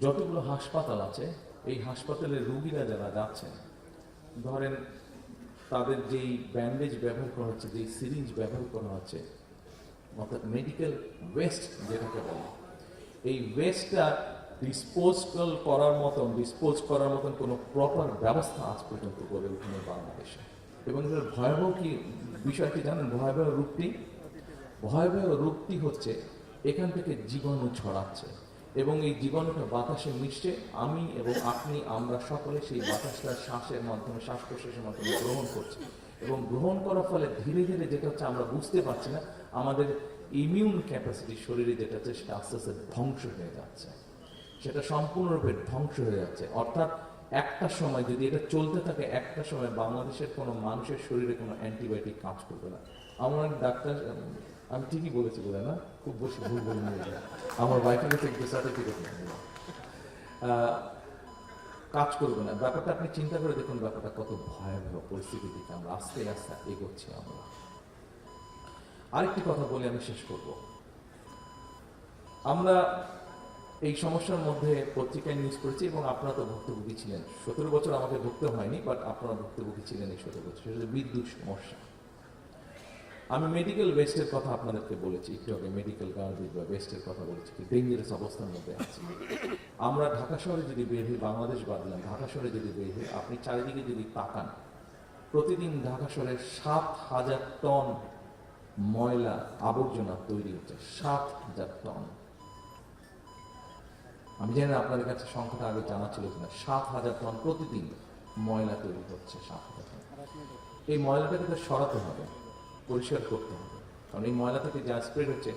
যতগুলো হাসপাতাল আছে, এই হাসপাতালের রোগীরা যারা যাচ্ছেন, ধরেন তাদের যেই ব্যান্ডেজ ব্যবহার করা হচ্ছে, যেই সিরিঞ্জ ব্যবহার করা হচ্ছে, অর্থাৎ মেডিকেল ওয়েস্ট যেটাকে বলে, এই ওয়েস্টটা ডিসপোজ করার মতন কোনো প্রপার ব্যবস্থা আজ পর্যন্ত গড়ে ওঠেনি বাংলাদেশে। এবং এর ভয়াবহ কি বিষয় কি জানেন? ভয়াবহ রূপটি হচ্ছে এখান থেকে জীবাণু ছড়াচ্ছে, এবং এই জীবাণুটা বাতাসে মিশছে, আমি এবং আপনি, আমরা সকলে সেই বাতাসটা শ্বাসের মাধ্যমে, শ্বাস প্রশ্বাসের মাধ্যমে গ্রহণ করছি, এবং গ্রহণ করার ফলে ধীরে ধীরে যেটা হচ্ছে আমরা বুঝতে পারছি না, আমাদের ইমিউন ক্যাপাসিটি শরীরে যেটা আছে সেটা আস্তে আস্তে ধ্বংস হয়ে যাচ্ছে, সেটা সম্পূর্ণরূপে ধ্বংস হয়ে যাচ্ছে। অর্থাৎ একটা সময় যদি এটা চলতে থাকে, একটা সময় বাংলাদেশের কোনো মানুষের শরীরে কোনো অ্যান্টিবায়োটিক কাজ করবে না। আমার ডাক্তার, আমি ঠিকই বলেছি বলে না, খুব বেশি ভুল বলে নিয়ে যায়, আমার ওয়াইফের কাছে একটু সার্টিফিকেট কাজ করবে না। ব্যাপারটা আপনি চিন্তা করে দেখুন, ব্যাপারটা কত ভয়াবহ পরিস্থিতি দিকে আমরা আস্তে আস্তে এগোচ্ছি আমরা। আরেকটি কথা বলে আমি শেষ করব। আমরা এই সমস্যার মধ্যে পত্রিকায় নিউজ করেছি এবং আপনারা তো ভুক্তভোগী ছিলেন। 17 বছর আমাকে ভুগতে হয়নি, বাট আপনারা ভুক্তভোগী ছিলেন এই 17 বছর। সেটা হচ্ছে বিদ্যুৎ সমস্যা। আমি মেডিকেল ওয়েস্টের কথা আপনাদেরকে বলেছি একটু আগে, মেডিকেল গার্বেজ বা ওয়েস্টের কথা বলেছি, কি ডেঞ্জারাস অবস্থার মধ্যে আছি আমরা। ঢাকা শহরে যদি বের হই, বাংলাদেশ বাদ দিলাম, ঢাকা শহরে যদি বের হই, আপনি চারিদিকে যদি তাকান, প্রতিদিন ঢাকা শহরে 7,000 টন ময়লা আবর্জনা তৈরি হচ্ছে। 7,000 টন। আমি জানি না আপনাদের কাছে সংখ্যাটা আগে জানা ছিল কিনা। 7,000 টন প্রতিদিন ময়লা তৈরি হচ্ছে। 7,000 টন। এই ময়লাটাকে তো সরাতে হবে, পরিষ্কার করতে হবে, কারণ এই ময়লা থেকে যা স্প্রেড হচ্ছে,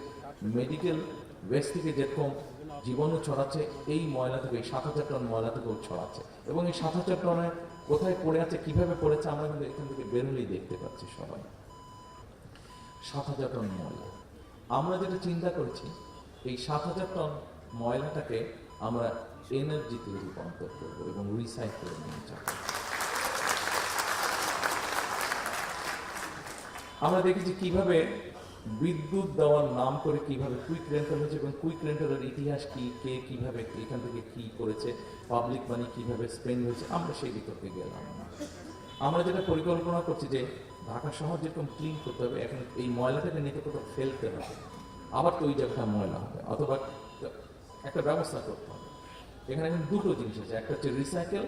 মেডিকেল ওয়েস্ট থেকে যেরকম জীবাণু ছড়াচ্ছে, এই ময়লা থেকে, এই 7,000 টন ময়লা থেকেও ছড়াচ্ছে। এবং এই 7,000 টনে কোথায় পড়ে আছে, কিভাবে পড়েছে, আমরা কিন্তু এখান থেকে বেরোলেই দেখতে পাচ্ছি সবাই। 7,000 টন ময়লা। আমরা যেটা চিন্তা করেছি, এই 7,000 টন ময়লাটাকে আমরা এনার্জিতে রূপান্তর করবো এবং রিসাইকেল নিয়ে যাবো। আমরা দেখেছি কিভাবে বিদ্যুৎ দেওয়ার নাম করে কিভাবে কুইক রেন্টাল হয়েছে এবং কুইক রেন্টালের ইতিহাস কি, কে কিভাবে এখান থেকে কি করেছে, পাবলিক মানি কিভাবে স্পেন্ড হয়েছে, আমরা সেই বিতর্কে গেলাম না। আমরা যেটা পরিকল্পনা করছি যে ঢাকা শহর যেরকম ক্লিন করতে হবে, এখন এই ময়লাটাকে নিতে কোথাও ফেলতে হবে, আবার তো ওই জায়গাটা ময়লা হবে, অথবা একটা ব্যবস্থা করতে হবে। এখানে এখন দুটো জিনিস আছে, একটা হচ্ছে রিসাইকেল,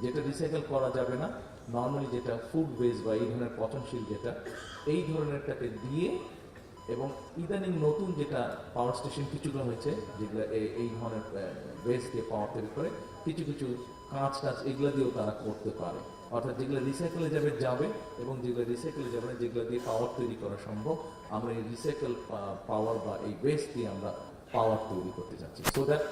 যেটা রিসাইকেল করা যাবে না, নর্মালি যেটা ফুড ওয়েস্ট বা এই ধরনের পচনশীল যেটা, এই ধরনেরটাকে দিয়ে, এবং ইদানিং নতুন যেটা পাওয়ার স্টেশন কিছুগুলো হয়েছে, যেগুলো এই ধরনের ওয়েস্ট দিয়ে পাওয়ার তৈরি করে, কিছু কিছু কাঁচ টাচ এগুলো দিয়েও তারা করতে পারে। অর্থাৎ যেগুলো রিসাইকেলে যাবে এবং যেগুলো রিসাইকেলে যাবে না, যেগুলো দিয়ে পাওয়ার তৈরি করা সম্ভব, আমরা এই রিসাইকেল পাওয়ার বা এই ওয়েস্ট দিয়ে আমরা পাওয়ার তৈরি করতে চাচ্ছি। সো দ্যাট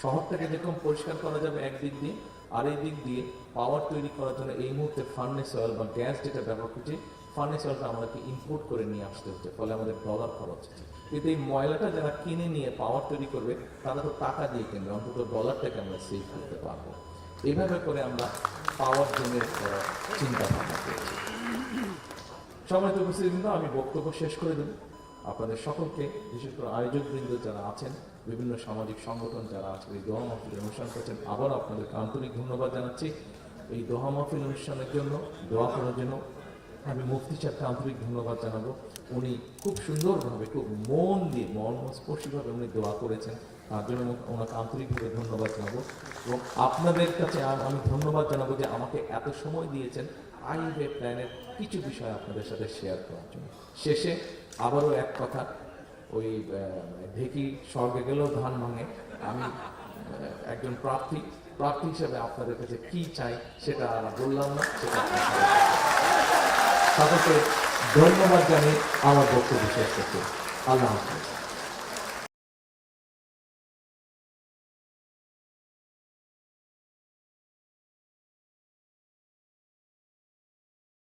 শহরটাকে যেরকম পরিষ্কার করা যাবে একদিক দিয়ে, আর এই দিক দিয়ে পাওয়ার তৈরি করার জন্য এই মুহূর্তে ফার্নেস অয়েল বা গ্যাস যেটা ব্যবহার করছি, ফার্নেস অয়েলটা আমাদেরকে ইম্পোর্ট করে নিয়ে আসতে হচ্ছে, ফলে আমাদের ডলার খরচ হচ্ছে। কিন্তু এই ময়লাটা যারা কিনে নিয়ে পাওয়ার তৈরি করবে, তারা তো টাকা দিয়ে কিনবে, অন্তত ডলারটাকে আমরা সেভ করতে পারবো। এইভাবে করে আমরা পাওয়ার জেনারেট করার চিন্তা ভাবনা করছি। সম্মানিত উপস্থিতি, কিন্তু আমি বক্তব্য শেষ করে দেব। আপনাদের সকলকে, বিশেষ করে আয়োজকবৃন্দ যারা আছেন, বিভিন্ন সামাজিক সংগঠন যারা আজকে এই দোয়া মাহফিল অনুষ্ঠান করছেন, আবার আপনাদেরকে আন্তরিক ধন্যবাদ জানাচ্ছি। এই দোয়া মাহফিল অনুষ্ঠানের জন্য, দোয়া করার জন্য আমি মুফতি সাহেবকে আন্তরিক ধন্যবাদ জানাবো। উনি খুব সুন্দরভাবে, খুব মন দিয়ে, মর্মস্পর্শীভাবে উনি দোয়া করেছেন, তার জন্য ওনাকে আন্তরিকভাবে ধন্যবাদ জানাবো। এবং আপনাদের কাছে আমি ধন্যবাদ জানাবো যে আমাকে এত সময় দিয়েছেন আইওয়ে প্ল্যানের কিছু বিষয় আপনাদের সাথে শেয়ার করার জন্য। শেষে আবারও এক কথা, ওই ঢেকি স্বর্গে গেলেও ধান ভাঙে। আমি একজন প্রার্থী হিসেবে আপনাদের কাছে কি চাই সেটা আর বললাম না, সেটা সকলকে ধন্যবাদ জানিয়ে আমার বক্তব্য শেষ করছি। আল্লাহ হাফেজ।